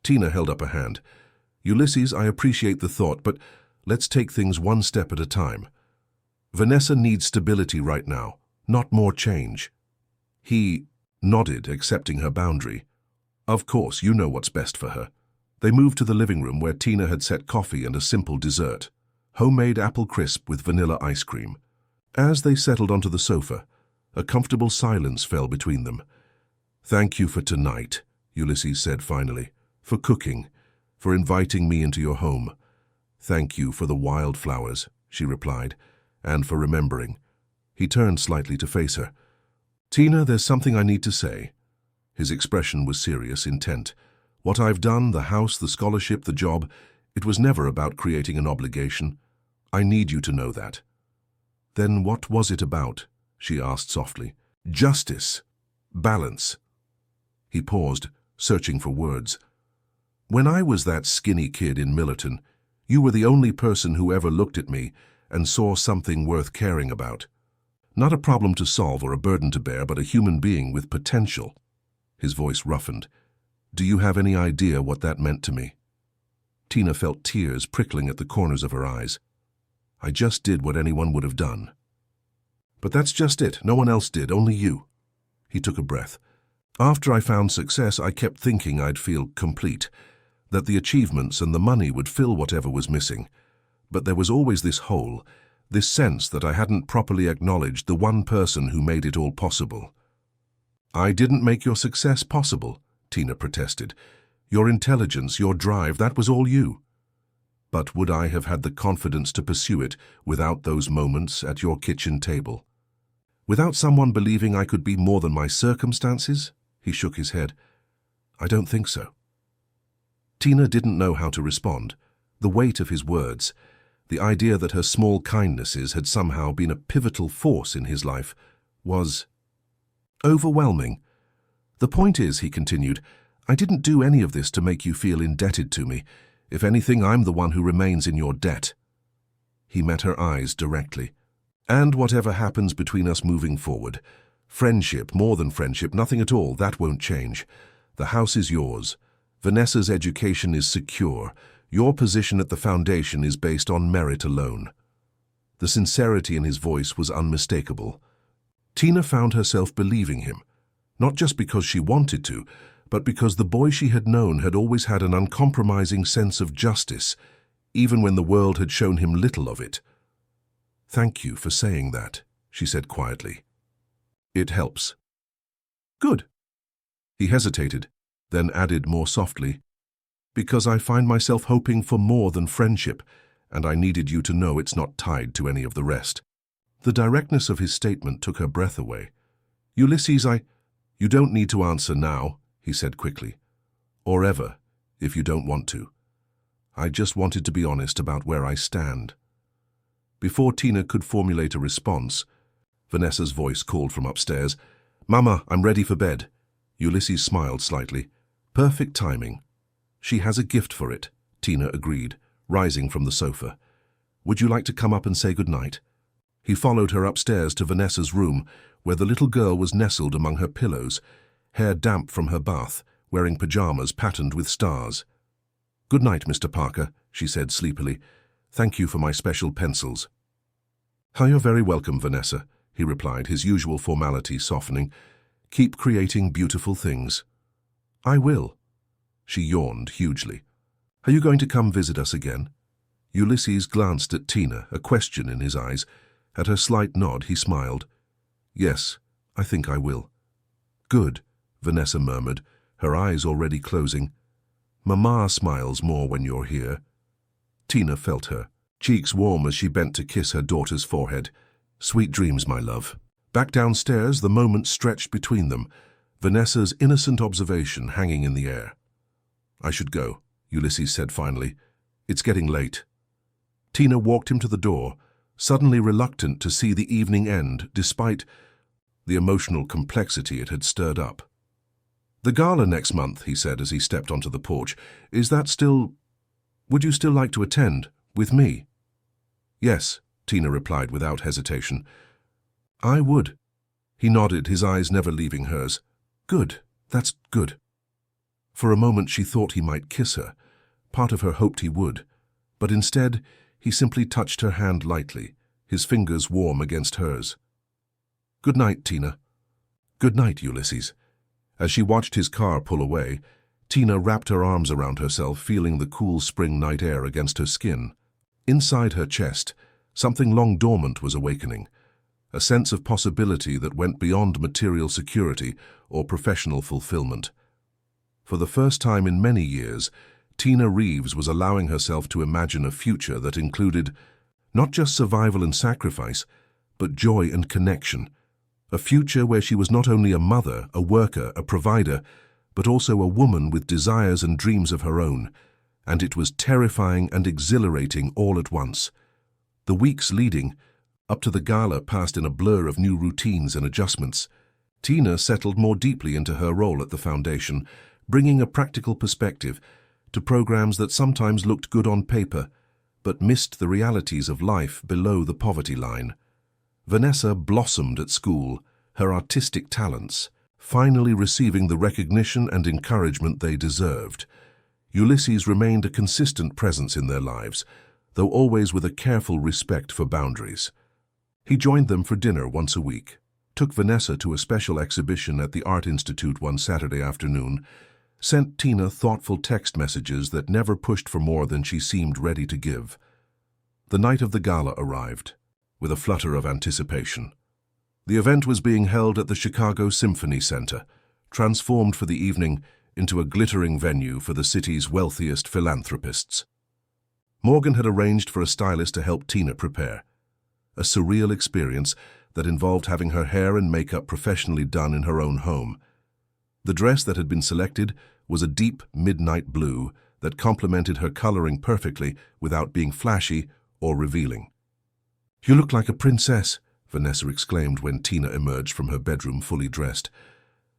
Tina held up a hand. "Ulysses, I appreciate the thought, but let's take things one step at a time. Vanessa needs stability right now, not more change." He nodded, accepting her boundary. "Of course, you know what's best for her." They moved to the living room where Tina had set coffee and a simple dessert, homemade apple crisp with vanilla ice cream. As they settled onto the sofa, a comfortable silence fell between them. "Thank you for tonight," Ulysses said finally, "for cooking, for inviting me into your home." "Thank you for the wildflowers," she replied, "and for remembering." He turned slightly to face her. "Tina, there's something I need to say." His expression was serious, intent. "What I've done, the house, the scholarship, the job, it was never about creating an obligation. I need you to know that." "Then what was it about?" she asked softly. "Justice. Balance." He paused, searching for words. "When I was that skinny kid in Millerton, you were the only person who ever looked at me and saw something worth caring about. Not a problem to solve or a burden to bear, but a human being with potential." His voice roughened. "Do you have any idea what that meant to me?" Tina felt tears prickling at the corners of her eyes. "I just did what anyone would have done." "But that's just it. No one else did, only you." He took a breath. "After I found success, I kept thinking I'd feel complete, that the achievements and the money would fill whatever was missing. But there was always this hole, this sense that I hadn't properly acknowledged the one person who made it all possible." "I didn't make your success possible," Tina protested. "Your intelligence, your drive, that was all you." "But would I have had the confidence to pursue it without those moments at your kitchen table? Without someone believing I could be more than my circumstances?" He shook his head. "I don't think so." Tina didn't know how to respond. The weight of his words, the idea that her small kindnesses had somehow been a pivotal force in his life, was overwhelming. "The point is," he continued, "I didn't do any of this to make you feel indebted to me. If anything, I'm the one who remains in your debt." He met her eyes directly. "And whatever happens between us moving forward, friendship, more than friendship, nothing at all, that won't change. The house is yours. Vanessa's education is secure. Your position at the Foundation is based on merit alone." The sincerity in his voice was unmistakable. Tina found herself believing him, not just because she wanted to, but because the boy she had known had always had an uncompromising sense of justice, even when the world had shown him little of it. "Thank you for saying that," she said quietly. "It helps." "Good." He hesitated, then added more softly, "Because I find myself hoping for more than friendship, and I needed you to know it's not tied to any of the rest." The directness of his statement took her breath away. "Ulysses, You don't need to answer now," he said quickly. "Or ever, if you don't want to. I just wanted to be honest about where I stand." Before Tina could formulate a response, Vanessa's voice called from upstairs, "Mama, I'm ready for bed." Ulysses smiled slightly. "Perfect timing." "She has a gift for it," Tina agreed, rising from the sofa. "Would you like to come up and say goodnight?" He followed her upstairs to Vanessa's room, where the little girl was nestled among her pillows, hair damp from her bath, wearing pajamas patterned with stars. "Good night, Mr. Parker," she said sleepily. "Thank you for my special pencils." "You're very welcome, Vanessa," he replied, his usual formality softening. "Keep creating beautiful things." "I will." She yawned hugely. "Are you going to come visit us again?" Ulysses glanced at Tina, a question in his eyes. At her slight nod, he smiled. "Yes, I think I will." "Good," Vanessa murmured, her eyes already closing. "Mama smiles more when you're here." Tina felt her, cheeks warm as she bent to kiss her daughter's forehead. "Sweet dreams, my love." Back downstairs, the moment stretched between them, Vanessa's innocent observation hanging in the air. "I should go," Ulysses said finally. "It's getting late." Tina walked him to the door, suddenly reluctant to see the evening end, despite the emotional complexity it had stirred up. "The gala next month," he said as he stepped onto the porch. Would you still like to attend, with me?" "Yes," Tina replied without hesitation. "I would." He nodded, his eyes never leaving hers. "Good, that's good." For a moment she thought he might kiss her. Part of her hoped he would, but instead he simply touched her hand lightly, his fingers warm against hers. "Good night, Tina." "Good night, Ulysses." As she watched his car pull away, Tina wrapped her arms around herself, feeling the cool spring night air against her skin. Inside her chest, something long dormant was awakening, a sense of possibility that went beyond material security or professional fulfillment. For the first time in many years, Tina Reeves was allowing herself to imagine a future that included not just survival and sacrifice, but joy and connection. A future where she was not only a mother, a worker, a provider, but also a woman with desires and dreams of her own. And it was terrifying and exhilarating all at once. The weeks leading up to the gala passed in a blur of new routines and adjustments. Tina settled more deeply into her role at the foundation, bringing a practical perspective to programs that sometimes looked good on paper, but missed the realities of life below the poverty line. Vanessa blossomed at school, her artistic talents finally receiving the recognition and encouragement they deserved. Ulysses remained a consistent presence in their lives, though always with a careful respect for boundaries. He joined them for dinner once a week, took Vanessa to a special exhibition at the Art Institute one Saturday afternoon, sent Tina thoughtful text messages that never pushed for more than she seemed ready to give. The night of the gala arrived, with a flutter of anticipation. The event was being held at the Chicago Symphony Center, transformed for the evening into a glittering venue for the city's wealthiest philanthropists. Morgan had arranged for a stylist to help Tina prepare, a surreal experience that involved having her hair and makeup professionally done in her own home. The dress that had been selected was a deep midnight blue that complemented her coloring perfectly without being flashy or revealing. "You look like a princess," Vanessa exclaimed when Tina emerged from her bedroom fully dressed.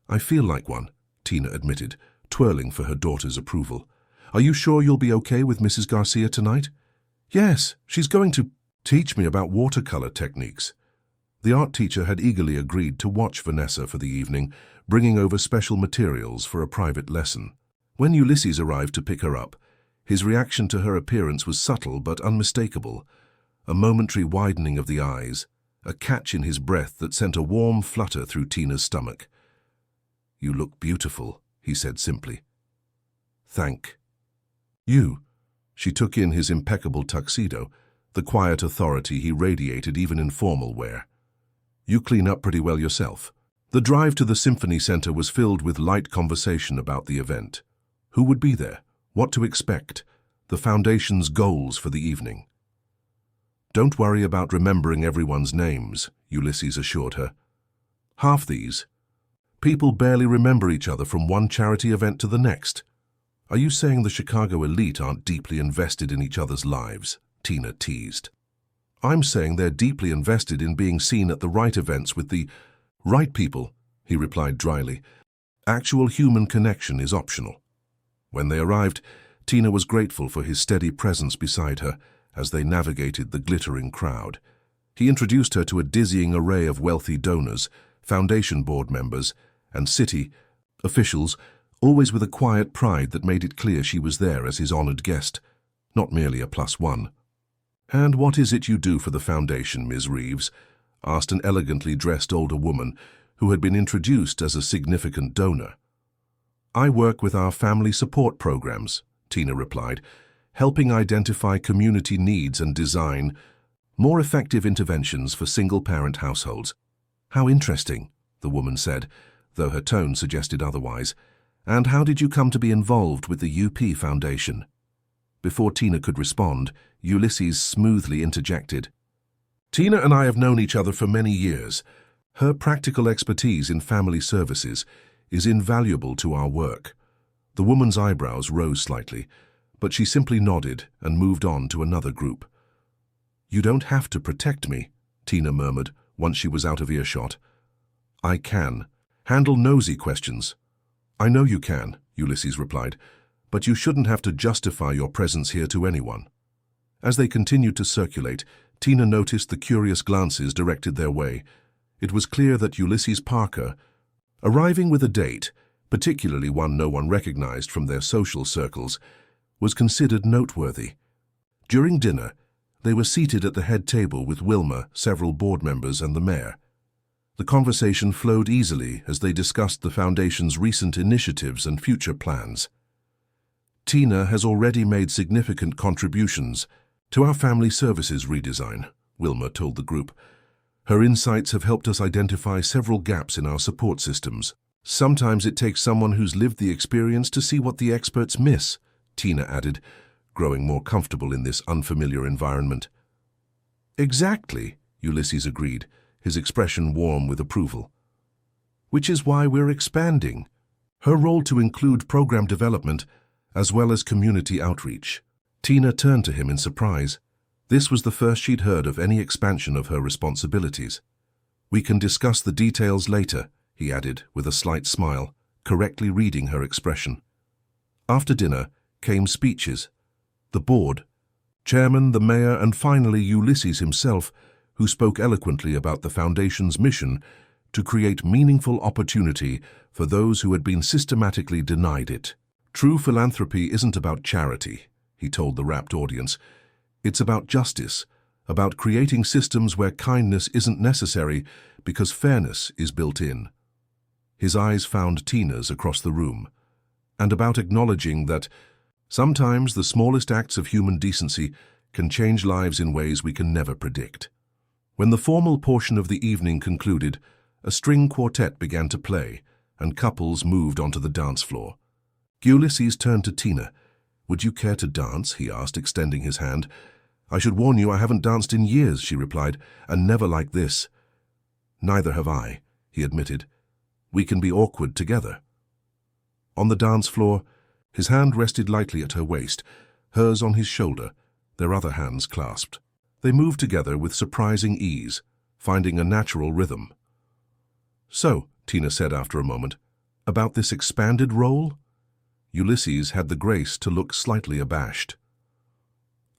"I feel like one," Tina admitted, twirling for her daughter's approval. "Are you sure you'll be okay with Mrs. Garcia tonight?" "Yes, she's going to teach me about watercolor techniques." The art teacher had eagerly agreed to watch Vanessa for the evening, bringing over special materials for a private lesson. When Ulysses arrived to pick her up, his reaction to her appearance was subtle but unmistakable, a momentary widening of the eyes, a catch in his breath that sent a warm flutter through Tina's stomach. "You look beautiful," he said simply. "Thank you." She took in his impeccable tuxedo, the quiet authority he radiated even in formal wear. "You clean up pretty well yourself." The drive to the Symphony Center was filled with light conversation about the event. Who would be there? What to expect? The Foundation's goals for the evening. "Don't worry about remembering everyone's names," Ulysses assured her. "Half these. People barely remember each other from one charity event to the next." "Are you saying the Chicago elite aren't deeply invested in each other's lives?" Tina teased. "I'm saying they're deeply invested in being seen at the right events with the right people," he replied dryly. "Actual human connection is optional." When they arrived, Tina was grateful for his steady presence beside her as they navigated the glittering crowd. He introduced her to a dizzying array of wealthy donors, foundation board members, and city officials, always with a quiet pride that made it clear she was there as his honored guest, not merely a +1. "And what is it you do for the foundation, Ms. Reeves?" asked an elegantly dressed older woman who had been introduced as a significant donor. "I work with our family support programs," Tina replied, "helping identify community needs and design more effective interventions for single-parent households." "How interesting," the woman said, though her tone suggested otherwise. "And how did you come to be involved with the UP Foundation?" Before Tina could respond, Ulysses smoothly interjected. "Tina and I have known each other for many years. Her practical expertise in family services is invaluable to our work." The woman's eyebrows rose slightly, but she simply nodded and moved on to another group. "You don't have to protect me," Tina murmured once she was out of earshot. "I can. Handle nosy questions." "I know you can," Ulysses replied, "but you shouldn't have to justify your presence here to anyone." As they continued to circulate, Tina noticed the curious glances directed their way. It was clear that Ulysses Parker, arriving with a date, particularly one no one recognized from their social circles, was considered noteworthy. During dinner, they were seated at the head table with Wilma, several board members, and the mayor. The conversation flowed easily as they discussed the Foundation's recent initiatives and future plans. "Tina has already made significant contributions to our family services redesign," Wilma told the group. "Her insights have helped us identify several gaps in our support systems. Sometimes it takes someone who's lived the experience to see what the experts miss," Tina added, growing more comfortable in this unfamiliar environment. "Exactly," Ulysses agreed, his expression warm with approval. "Which is why we're expanding her role to include program development as well as community outreach." Tina turned to him in surprise. This was the first she'd heard of any expansion of her responsibilities. "We can discuss the details later," he added with a slight smile, correctly reading her expression. After dinner came speeches. The board, chairman, the mayor, and finally Ulysses himself, who spoke eloquently about the Foundation's mission to create meaningful opportunity for those who had been systematically denied it. "True philanthropy isn't about charity," he told the rapt audience. "It's about justice, about creating systems where kindness isn't necessary because fairness is built in." His eyes found Tina's across the room, and about acknowledging that sometimes the smallest acts of human decency can change lives in ways we can never predict. When the formal portion of the evening concluded, a string quartet began to play, and couples moved onto the dance floor. Ulysses turned to Tina. "Would you care to dance?" he asked, extending his hand. "I should warn you I haven't danced in years," she replied, "and never like this." "Neither have I," he admitted. "We can be awkward together." On the dance floor, his hand rested lightly at her waist, hers on his shoulder, their other hands clasped. They moved together with surprising ease, finding a natural rhythm. "So," Tina said after a moment, "about this expanded role?" Ulysses had the grace to look slightly abashed.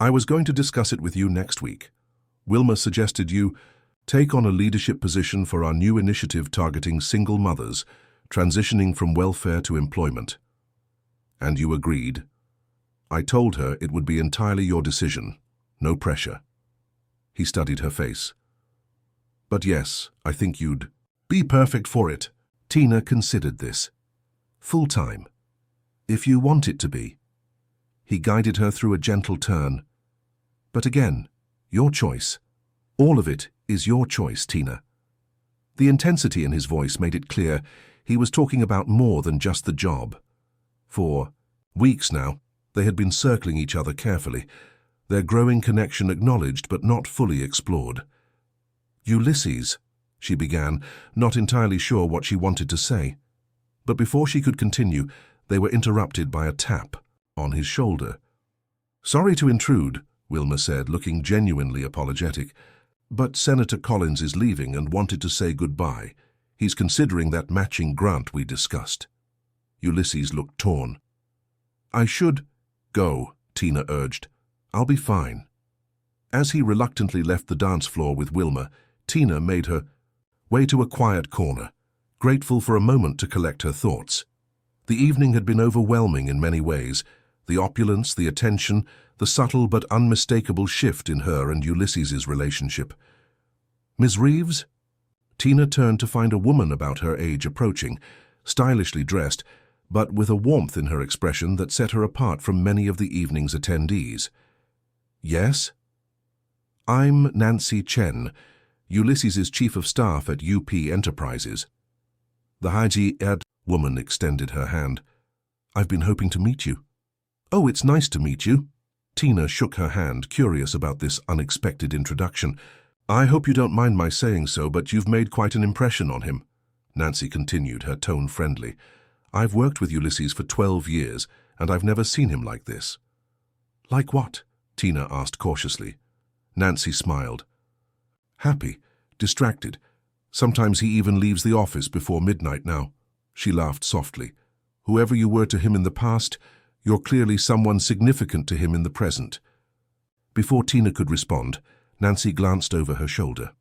"I was going to discuss it with you next week. Wilma suggested you take on a leadership position for our new initiative targeting single mothers, transitioning from welfare to employment. And you agreed. I told her it would be entirely your decision, no pressure." He studied her face. "But yes, I think you'd be perfect for it." Tina considered this. "Full-time. If you want it to be." He guided her through a gentle turn. "But again, your choice. All of it is your choice, Tina." The intensity in his voice made it clear he was talking about more than just the job. For weeks now, they had been circling each other carefully, their growing connection acknowledged but not fully explored. "Ulysses," she began, not entirely sure what she wanted to say. But before she could continue, they were interrupted by a tap on his shoulder. "Sorry to intrude," Wilma said, looking genuinely apologetic, "but Senator Collins is leaving and wanted to say goodbye. He's considering that matching grant we discussed." Ulysses looked torn. "I should go," Tina urged. "I'll be fine." As he reluctantly left the dance floor with Wilma, Tina made her way to a quiet corner, grateful for a moment to collect her thoughts. The evening had been overwhelming in many ways, the opulence, the attention, the subtle but unmistakable shift in her and Ulysses's relationship. "Ms. Reeves?" Tina turned to find a woman about her age approaching, stylishly dressed, but with a warmth in her expression that set her apart from many of the evening's attendees. "Yes?" "I'm Nancy Chen, Ulysses's chief of staff at UP Enterprises." The Haji Ed woman extended her hand. "I've been hoping to meet you." "Oh, it's nice to meet you." Tina shook her hand, curious about this unexpected introduction. "I hope you don't mind my saying so, but you've made quite an impression on him," Nancy continued, her tone friendly. "I've worked with Ulysses for 12 years, and I've never seen him like this." "Like what?" Tina asked cautiously. Nancy smiled. "Happy, distracted. Sometimes he even leaves the office before midnight now." She laughed softly. "Whoever you were to him in the past, you're clearly someone significant to him in the present." Before Tina could respond, Nancy glanced over her shoulder.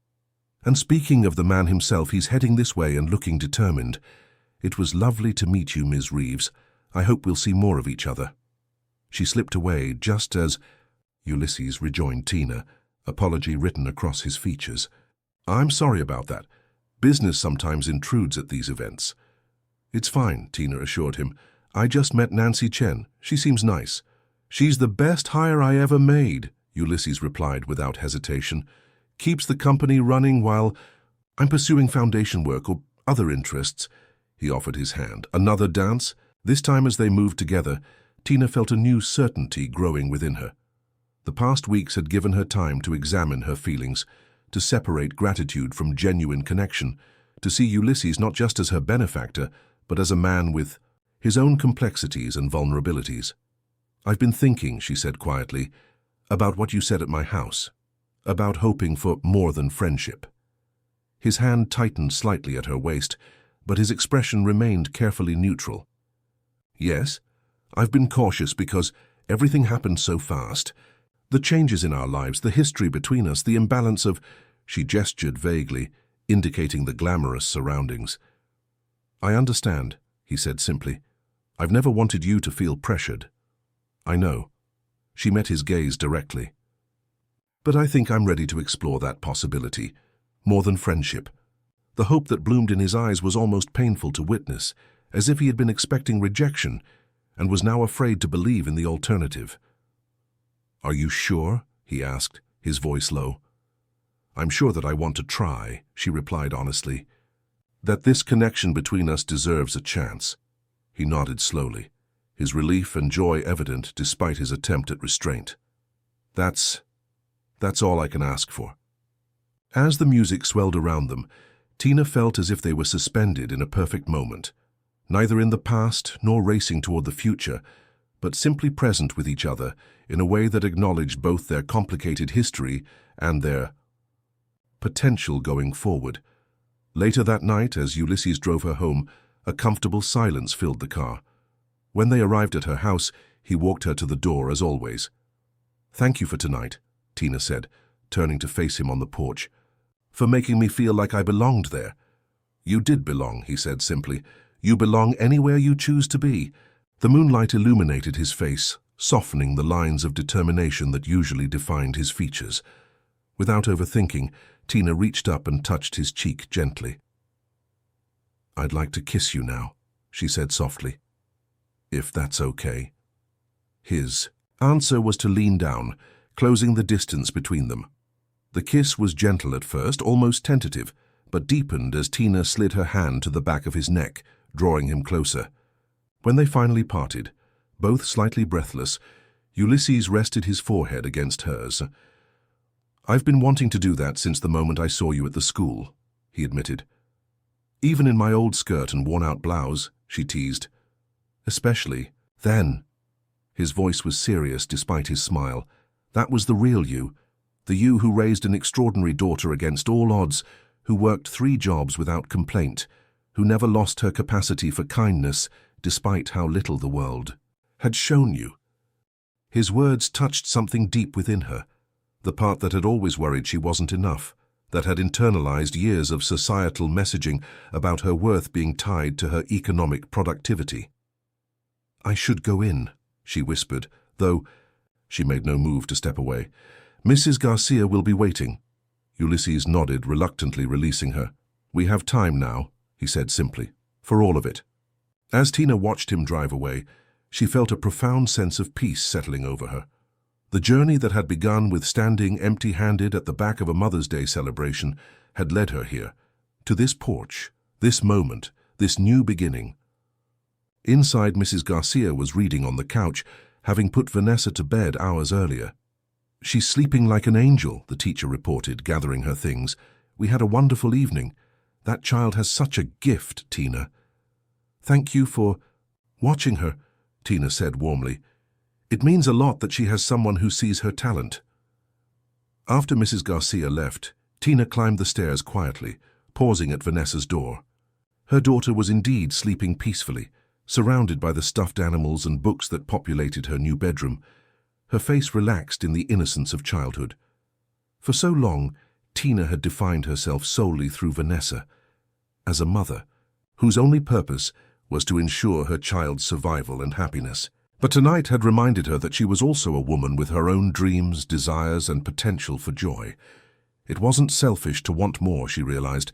"And speaking of the man himself, he's heading this way and looking determined. It was lovely to meet you, Ms. Reeves. I hope we'll see more of each other." She slipped away just as Ulysses rejoined Tina, apology written across his features. "I'm sorry about that. Business sometimes intrudes at these events." "It's fine," Tina assured him. "I just met Nancy Chen. She seems nice." "She's the best hire I ever made," Ulysses replied without hesitation. "Keeps the company running while I'm pursuing foundation work or other interests." He offered his hand. Another dance? This time as they moved together, Tina felt a new certainty growing within her. The past weeks had given her time to examine her feelings, to separate gratitude from genuine connection, to see Ulysses not just as her benefactor, but as a man with his own complexities and vulnerabilities. "I've been thinking," she said quietly, "about what you said at my house, about hoping for more than friendship." His hand tightened slightly at her waist, but his expression remained carefully neutral. "Yes, I've been cautious because everything happened so fast. The changes in our lives, the history between us, the imbalance of—" She gestured vaguely, indicating the glamorous surroundings. "I understand," he said simply. "I've never wanted you to feel pressured." "I know." She met his gaze directly. "But I think I'm ready to explore that possibility, more than friendship." The hope that bloomed in his eyes was almost painful to witness, as if he had been expecting rejection and was now afraid to believe in the alternative. "Are you sure?" he asked, his voice low. "I'm sure that I want to try," she replied honestly. "That this connection between us deserves a chance." He nodded slowly, his relief and joy evident despite his attempt at restraint. That's all I can ask for." As the music swelled around them, Tina felt as if they were suspended in a perfect moment, neither in the past nor racing toward the future, but simply present with each other in a way that acknowledged both their complicated history and their potential going forward. Later that night, as Ulysses drove her home, a comfortable silence filled the car. When they arrived at her house, he walked her to the door as always. "Thank you for tonight," Tina said, turning to face him on the porch. "For making me feel like I belonged there." "You did belong," he said simply. "You belong anywhere you choose to be." The moonlight illuminated his face, softening the lines of determination that usually defined his features. Without overthinking, Tina reached up and touched his cheek gently. "I'd like to kiss you now," she said softly. "If that's okay." His answer was to lean down, closing the distance between them. The kiss was gentle at first, almost tentative, but deepened as Tina slid her hand to the back of his neck, drawing him closer. When they finally parted, both slightly breathless, Ulysses rested his forehead against hers. "I've been wanting to do that since the moment I saw you at the school," he admitted. "Even in my old skirt and worn-out blouse," she teased. "Especially then." His voice was serious despite his smile. "That was the real you. The you who raised an extraordinary daughter against all odds, who worked 3 jobs without complaint, who never lost her capacity for kindness despite how little the world had shown you." His words touched something deep within her, the part that had always worried she wasn't enough, that had internalized years of societal messaging about her worth being tied to her economic productivity. "I should go in," she whispered, though she made no move to step away. "Mrs. Garcia will be waiting." Ulysses nodded, reluctantly releasing her. "We have time now," he said simply, "for all of it." As Tina watched him drive away, she felt a profound sense of peace settling over her. The journey that had begun with standing empty-handed at the back of a Mother's Day celebration had led her here, to this porch, this moment, this new beginning. Inside, Mrs. Garcia was reading on the couch, having put Vanessa to bed hours earlier. "She's sleeping like an angel," the teacher reported, gathering her things. "We had a wonderful evening. That child has such a gift, Tina." "Thank you for watching her," Tina said warmly. "It means a lot that she has someone who sees her talent." After Mrs. Garcia left, Tina climbed the stairs quietly, pausing at Vanessa's door. Her daughter was indeed sleeping peacefully, surrounded by the stuffed animals and books that populated her new bedroom, her face relaxed in the innocence of childhood. For so long, Tina had defined herself solely through Vanessa, as a mother, whose only purpose was to ensure her child's survival and happiness. But tonight had reminded her that she was also a woman with her own dreams, desires, and potential for joy. It wasn't selfish to want more, she realized.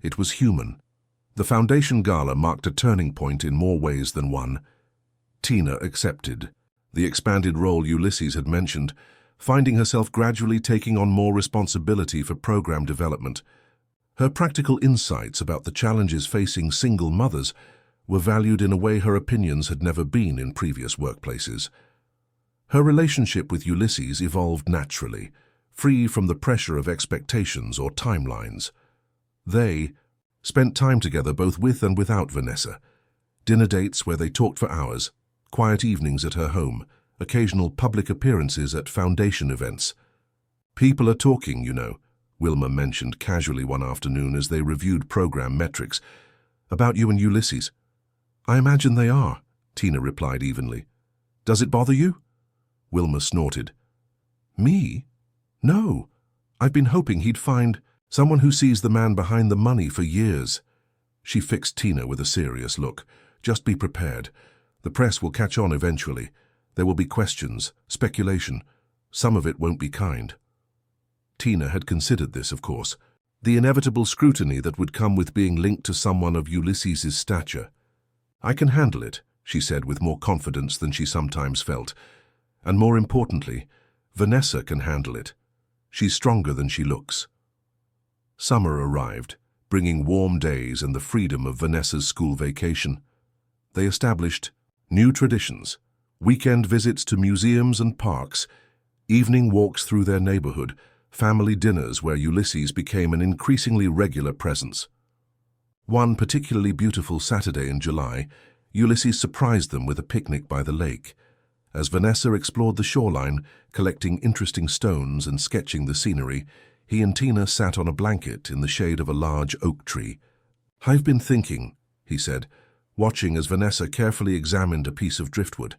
It was human. The Foundation Gala marked a turning point in more ways than one. Tina accepted the expanded role Ulysses had mentioned, finding herself gradually taking on more responsibility for program development. Her practical insights about the challenges facing single mothers were valued in a way her opinions had never been in previous workplaces. Her relationship with Ulysses evolved naturally, free from the pressure of expectations or timelines. They spent time together both with and without Vanessa. Dinner dates where they talked for hours, quiet evenings at her home, occasional public appearances at Foundation events. "People are talking, you know," Wilma mentioned casually one afternoon as they reviewed program metrics. "About you and Ulysses." "I imagine they are," Tina replied evenly. "Does it bother you?" Wilma snorted. "Me? No. I've been hoping he'd find someone who sees the man behind the money for years." She fixed Tina with a serious look. "Just be prepared. The press will catch on eventually. There will be questions, speculation. Some of it won't be kind." Tina had considered this, of course. The inevitable scrutiny that would come with being linked to someone of Ulysses's stature. "I can handle it," she said with more confidence than she sometimes felt. "And more importantly, Vanessa can handle it. She's stronger than she looks." Summer arrived, bringing warm days and the freedom of Vanessa's school vacation. They established new traditions, weekend visits to museums and parks, evening walks through their neighborhood, family dinners where Ulysses became an increasingly regular presence. One particularly beautiful Saturday in July, Ulysses surprised them with a picnic by the lake. As Vanessa explored the shoreline, collecting interesting stones and sketching the scenery, he and Tina sat on a blanket in the shade of a large oak tree. "I've been thinking," he said, watching as Vanessa carefully examined a piece of driftwood,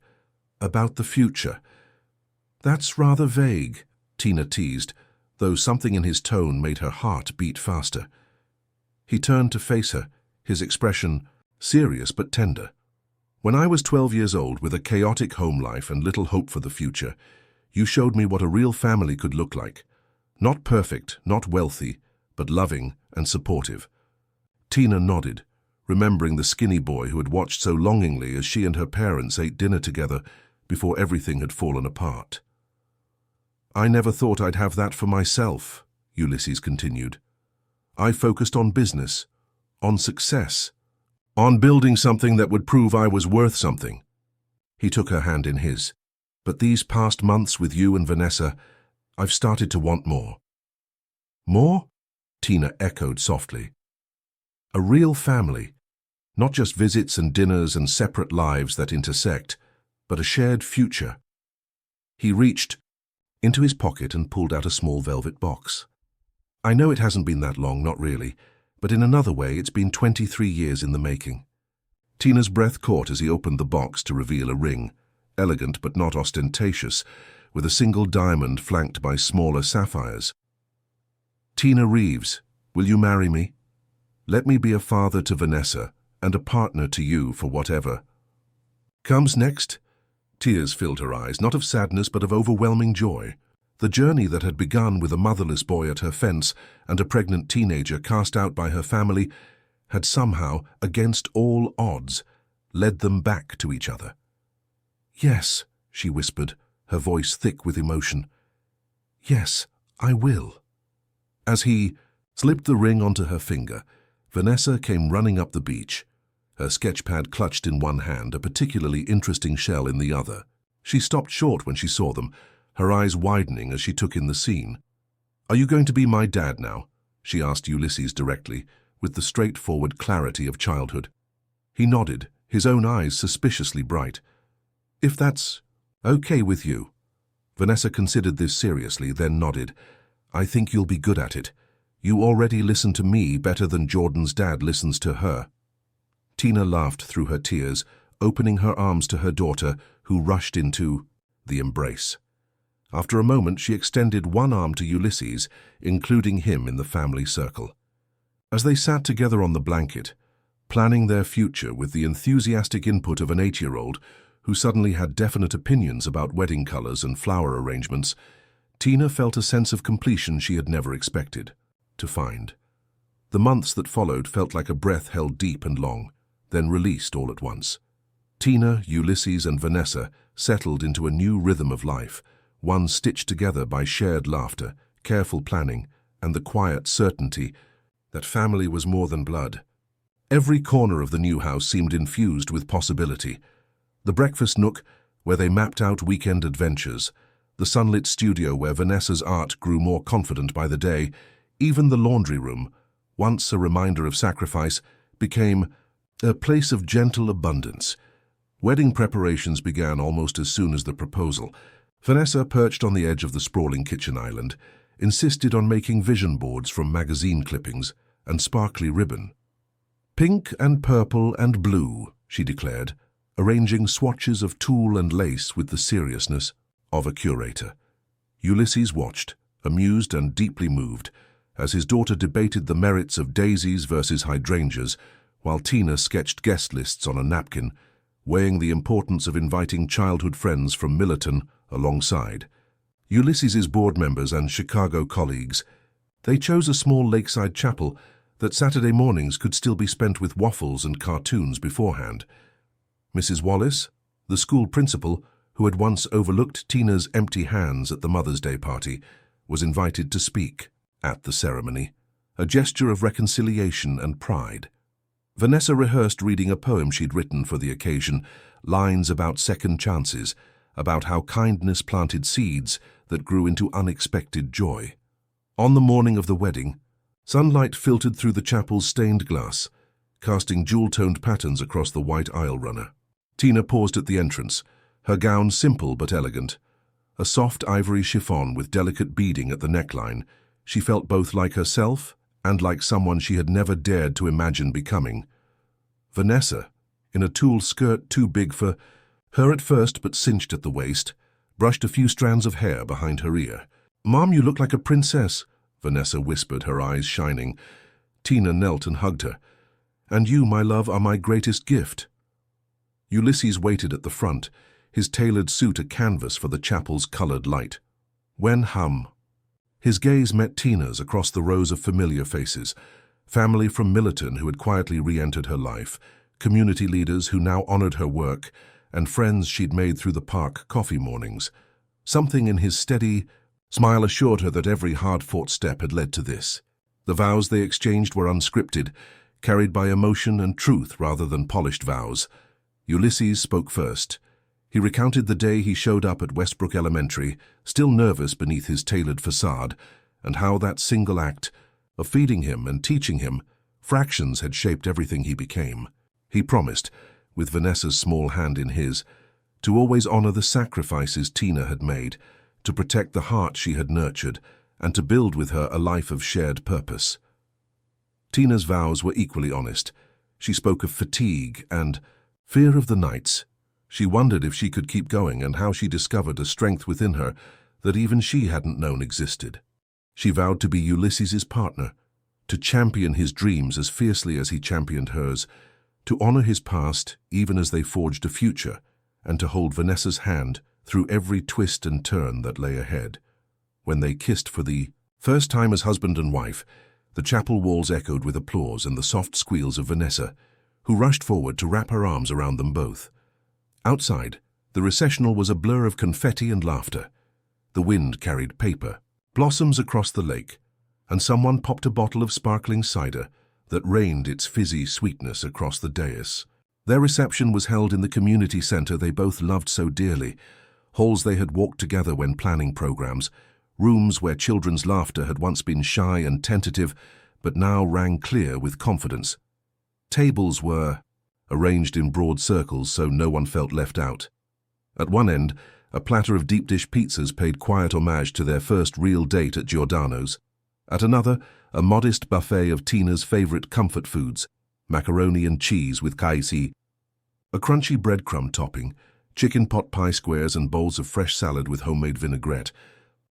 "about the future." "That's rather vague," Tina teased, though something in his tone made her heart beat faster. He turned to face her, his expression serious but tender. "When I was 12 years old with a chaotic home life and little hope for the future, you showed me what a real family could look like. Not perfect, not wealthy, but loving and supportive." Tina nodded, remembering the skinny boy who had watched so longingly as she and her parents ate dinner together before everything had fallen apart. "I never thought I'd have that for myself," Ulysses continued. I focused on business, on success, on building something that would prove I was worth something. He took her hand in his. But these past months with you and Vanessa, I've started to want more. More? Tina echoed softly. A real family, not just visits and dinners and separate lives that intersect, but a shared future. He reached into his pocket and pulled out a small velvet box. I know it hasn't been that long, not really, but in another way it's been 23 years in the making. Tina's breath caught as he opened the box to reveal a ring, elegant but not ostentatious, with a single diamond flanked by smaller sapphires. Tina Reeves, will you marry me? Let me be a father to Vanessa and a partner to you for whatever comes next. Tears filled her eyes, not of sadness but of overwhelming joy. The journey that had begun with a motherless boy at her fence and a pregnant teenager cast out by her family had somehow, against all odds, led them back to each other. Yes, she whispered, her voice thick with emotion. Yes, I will. As he slipped the ring onto her finger, Vanessa came running up the beach, her sketchpad clutched in one hand, a particularly interesting shell in the other. She stopped short when she saw them, her eyes widening as she took in the scene. Are you going to be my dad now? She asked Ulysses directly, with the straightforward clarity of childhood. He nodded, his own eyes suspiciously bright. If that's okay with you. Vanessa considered this seriously, then nodded. I think you'll be good at it. You already listen to me better than Jordan's dad listens to her. Tina laughed through her tears, opening her arms to her daughter, who rushed into the embrace. After a moment, she extended one arm to Ulysses, including him in the family circle. As they sat together on the blanket, planning their future with the enthusiastic input of an 8-year-old who suddenly had definite opinions about wedding colors and flower arrangements, Tina felt a sense of completion she had never expected to find. The months that followed felt like a breath held deep and long, then released all at once. Tina, Ulysses, and Vanessa settled into a new rhythm of life, one stitched together by shared laughter, careful planning, and the quiet certainty that family was more than blood. Every corner of the new house seemed infused with possibility. The breakfast nook, where they mapped out weekend adventures, the sunlit studio where Vanessa's art grew more confident by the day, even the laundry room, once a reminder of sacrifice, became a place of gentle abundance. Wedding preparations began almost as soon as the proposal. Vanessa, perched on the edge of the sprawling kitchen island, insisted on making vision boards from magazine clippings and sparkly ribbon. Pink and purple and blue, she declared, arranging swatches of tulle and lace with the seriousness of a curator. Ulysses watched, amused and deeply moved, as his daughter debated the merits of daisies versus hydrangeas, while Tina sketched guest lists on a napkin, weighing the importance of inviting childhood friends from Millerton alongside. Ulysses's board members and Chicago colleagues, they chose a small lakeside chapel that Saturday mornings could still be spent with waffles and cartoons beforehand. Mrs. Wallace, the school principal, who had once overlooked Tina's empty hands at the Mother's Day party, was invited to speak at the ceremony, a gesture of reconciliation and pride. Vanessa rehearsed reading a poem she'd written for the occasion, lines about second chances, about how kindness planted seeds that grew into unexpected joy. On the morning of the wedding, sunlight filtered through the chapel's stained glass, casting jewel-toned patterns across the white aisle runner. Tina paused at the entrance, her gown simple but elegant. A soft ivory chiffon with delicate beading at the neckline, she felt both like herself and like someone she had never dared to imagine becoming. Vanessa, in a tulle skirt too big for her at first but cinched at the waist, brushed a few strands of hair behind her ear. "Mom, you look like a princess," Vanessa whispered, her eyes shining. Tina knelt and hugged her. "And you, my love, are my greatest gift." Ulysses waited at the front, his tailored suit a canvas for the chapel's colored light. When hum. His gaze met Tina's across the rows of familiar faces, family from Millerton who had quietly re-entered her life, community leaders who now honored her work, and friends she'd made through the park coffee mornings. Something in his steady smile assured her that every hard-fought step had led to this. The vows they exchanged were unscripted, carried by emotion and truth rather than polished vows. Ulysses spoke first. He recounted the day he showed up at Westbrook Elementary, still nervous beneath his tailored facade, and how that single act of feeding him and teaching him fractions had shaped everything he became. He promised, with Vanessa's small hand in his, to always honor the sacrifices Tina had made, to protect the heart she had nurtured, and to build with her a life of shared purpose. Tina's vows were equally honest. She spoke of fatigue and fear of the nights. She wondered if she could keep going and how she discovered a strength within her that even she hadn't known existed. She vowed to be Ulysses's partner, to champion his dreams as fiercely as he championed hers, to honor his past even as they forged a future, and to hold Vanessa's hand through every twist and turn that lay ahead. When they kissed for the first time as husband and wife, the chapel walls echoed with applause and the soft squeals of Vanessa, who rushed forward to wrap her arms around them both. Outside, the recessional was a blur of confetti and laughter. The wind carried paper, blossoms across the lake, and someone popped a bottle of sparkling cider that rained its fizzy sweetness across the dais. Their reception was held in the community center they both loved so dearly, halls they had walked together when planning programs, rooms where children's laughter had once been shy and tentative, but now rang clear with confidence. Tables were arranged in broad circles so no one felt left out. At one end, a platter of deep-dish pizzas paid quiet homage to their first real date at Giordano's. At another, a modest buffet of Tina's favorite comfort foods, macaroni and cheese with caisi, a crunchy breadcrumb topping, chicken pot pie squares and bowls of fresh salad with homemade vinaigrette.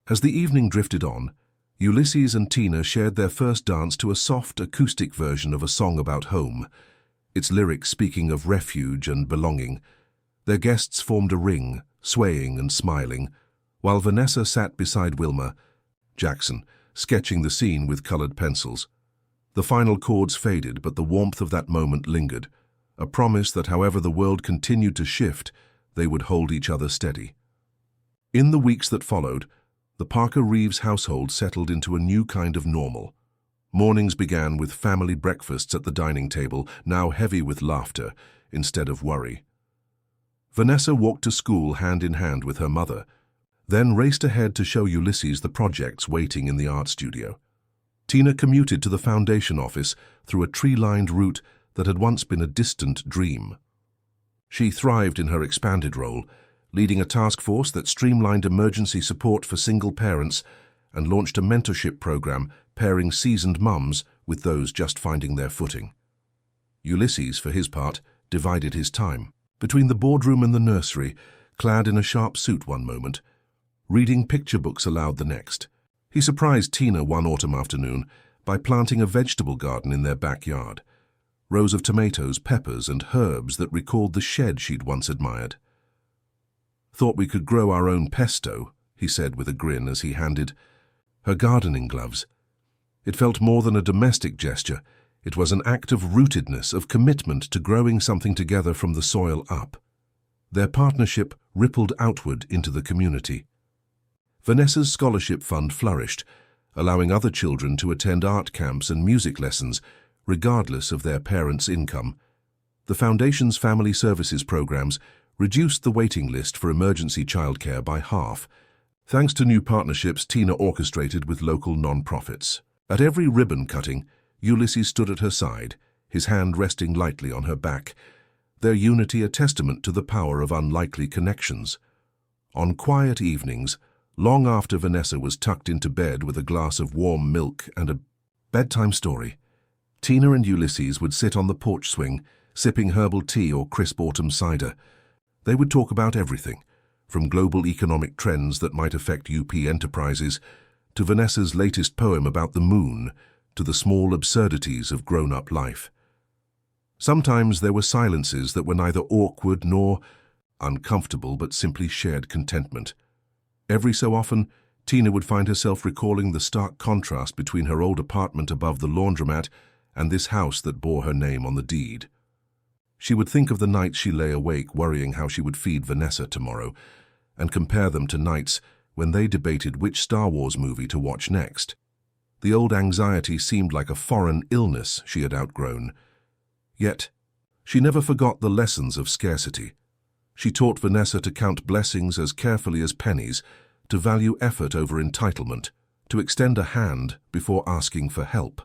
As the evening drifted on, Ulysses and Tina shared their first dance to a soft, acoustic version of a song about home, its lyrics speaking of refuge and belonging. Their guests formed a ring, swaying and smiling, while Vanessa sat beside Wilma Jackson, sketching the scene with colored pencils. The final chords faded, but the warmth of that moment lingered, a promise that however the world continued to shift, they would hold each other steady. In the weeks that followed, the Parker Reeves household settled into a new kind of normal. Mornings began with family breakfasts at the dining table, now heavy with laughter instead of worry. Vanessa walked to school hand in hand with her mother, then raced ahead to show Ulysses the projects waiting in the art studio. Tina commuted to the foundation office through a tree-lined route that had once been a distant dream. She thrived in her expanded role, leading a task force that streamlined emergency support for single parents and launched a mentorship program pairing seasoned mums with those just finding their footing. Ulysses, for his part, divided his time between the boardroom and the nursery, clad in a sharp suit one moment, reading picture books aloud the next. He surprised Tina one autumn afternoon by planting a vegetable garden in their backyard, rows of tomatoes, peppers, and herbs that recalled the shed she'd once admired. "Thought we could grow our own pesto," he said with a grin as he handed her gardening gloves. It felt more than a domestic gesture. It was an act of rootedness, of commitment to growing something together from the soil up. Their partnership rippled outward into the community. Vanessa's scholarship fund flourished, allowing other children to attend art camps and music lessons, regardless of their parents' income. The Foundation's family services programs reduced the waiting list for emergency childcare by half, thanks to new partnerships Tina orchestrated with local non-profits. At every ribbon cutting, Ulysses stood at her side, his hand resting lightly on her back, their unity a testament to the power of unlikely connections. On quiet evenings, long after Vanessa was tucked into bed with a glass of warm milk and a bedtime story, Tina and Ulysses would sit on the porch swing, sipping herbal tea or crisp autumn cider. They would talk about everything, from global economic trends that might affect UP enterprises, to Vanessa's latest poem about the moon, to the small absurdities of grown-up life. Sometimes there were silences that were neither awkward nor uncomfortable, but simply shared contentment. Every so often, Tina would find herself recalling the stark contrast between her old apartment above the laundromat and this house that bore her name on the deed. She would think of the nights she lay awake worrying how she would feed Vanessa tomorrow, and compare them to nights when they debated which Star Wars movie to watch next. The old anxiety seemed like a foreign illness she had outgrown. Yet, she never forgot the lessons of scarcity. She taught Vanessa to count blessings as carefully as pennies, to value effort over entitlement, to extend a hand before asking for help.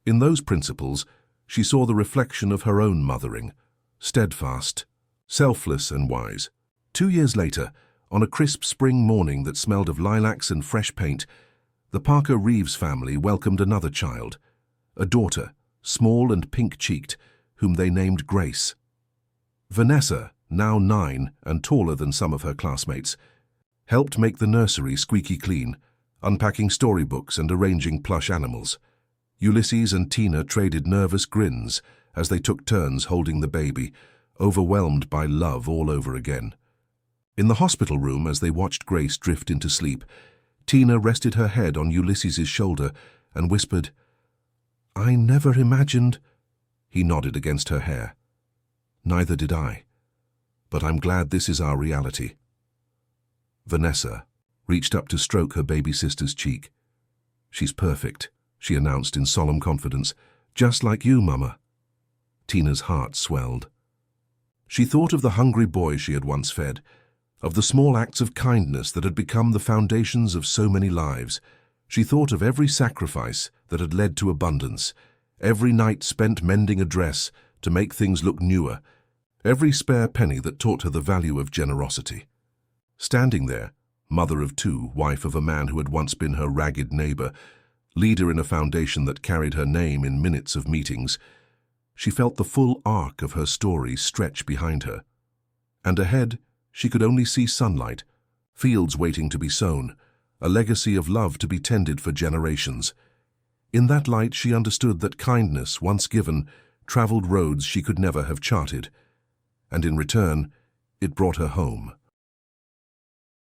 In those principles, she saw the reflection of her own mothering, steadfast, selfless and wise. 2 years later, on a crisp spring morning that smelled of lilacs and fresh paint, the Parker Reeves family welcomed another child, a daughter, small and pink-cheeked, whom they named Grace. Vanessa, now 9 and taller than some of her classmates, helped make the nursery squeaky clean, unpacking storybooks and arranging plush animals. Ulysses and Tina traded nervous grins as they took turns holding the baby, overwhelmed by love all over again. In the hospital room, as they watched Grace drift into sleep, Tina rested her head on Ulysses's shoulder and whispered, "I never imagined—" He nodded against her hair. "Neither did I. But I'm glad this is our reality." Vanessa reached up to stroke her baby sister's cheek. "She's perfect," she announced in solemn confidence. "Just like you, Mama." Tina's heart swelled. She thought of the hungry boy she had once fed, of the small acts of kindness that had become the foundations of so many lives. She thought of every sacrifice that had led to abundance, every night spent mending a dress to make things look newer, every spare penny that taught her the value of generosity. Standing there, mother of 2, wife of a man who had once been her ragged neighbor, leader in a foundation that carried her name in minutes of meetings, she felt the full arc of her story stretch behind her. And ahead, she could only see sunlight, fields waiting to be sown, a legacy of love to be tended for generations. In that light, she understood that kindness, once given, traveled roads she could never have charted, and in return, it brought her home.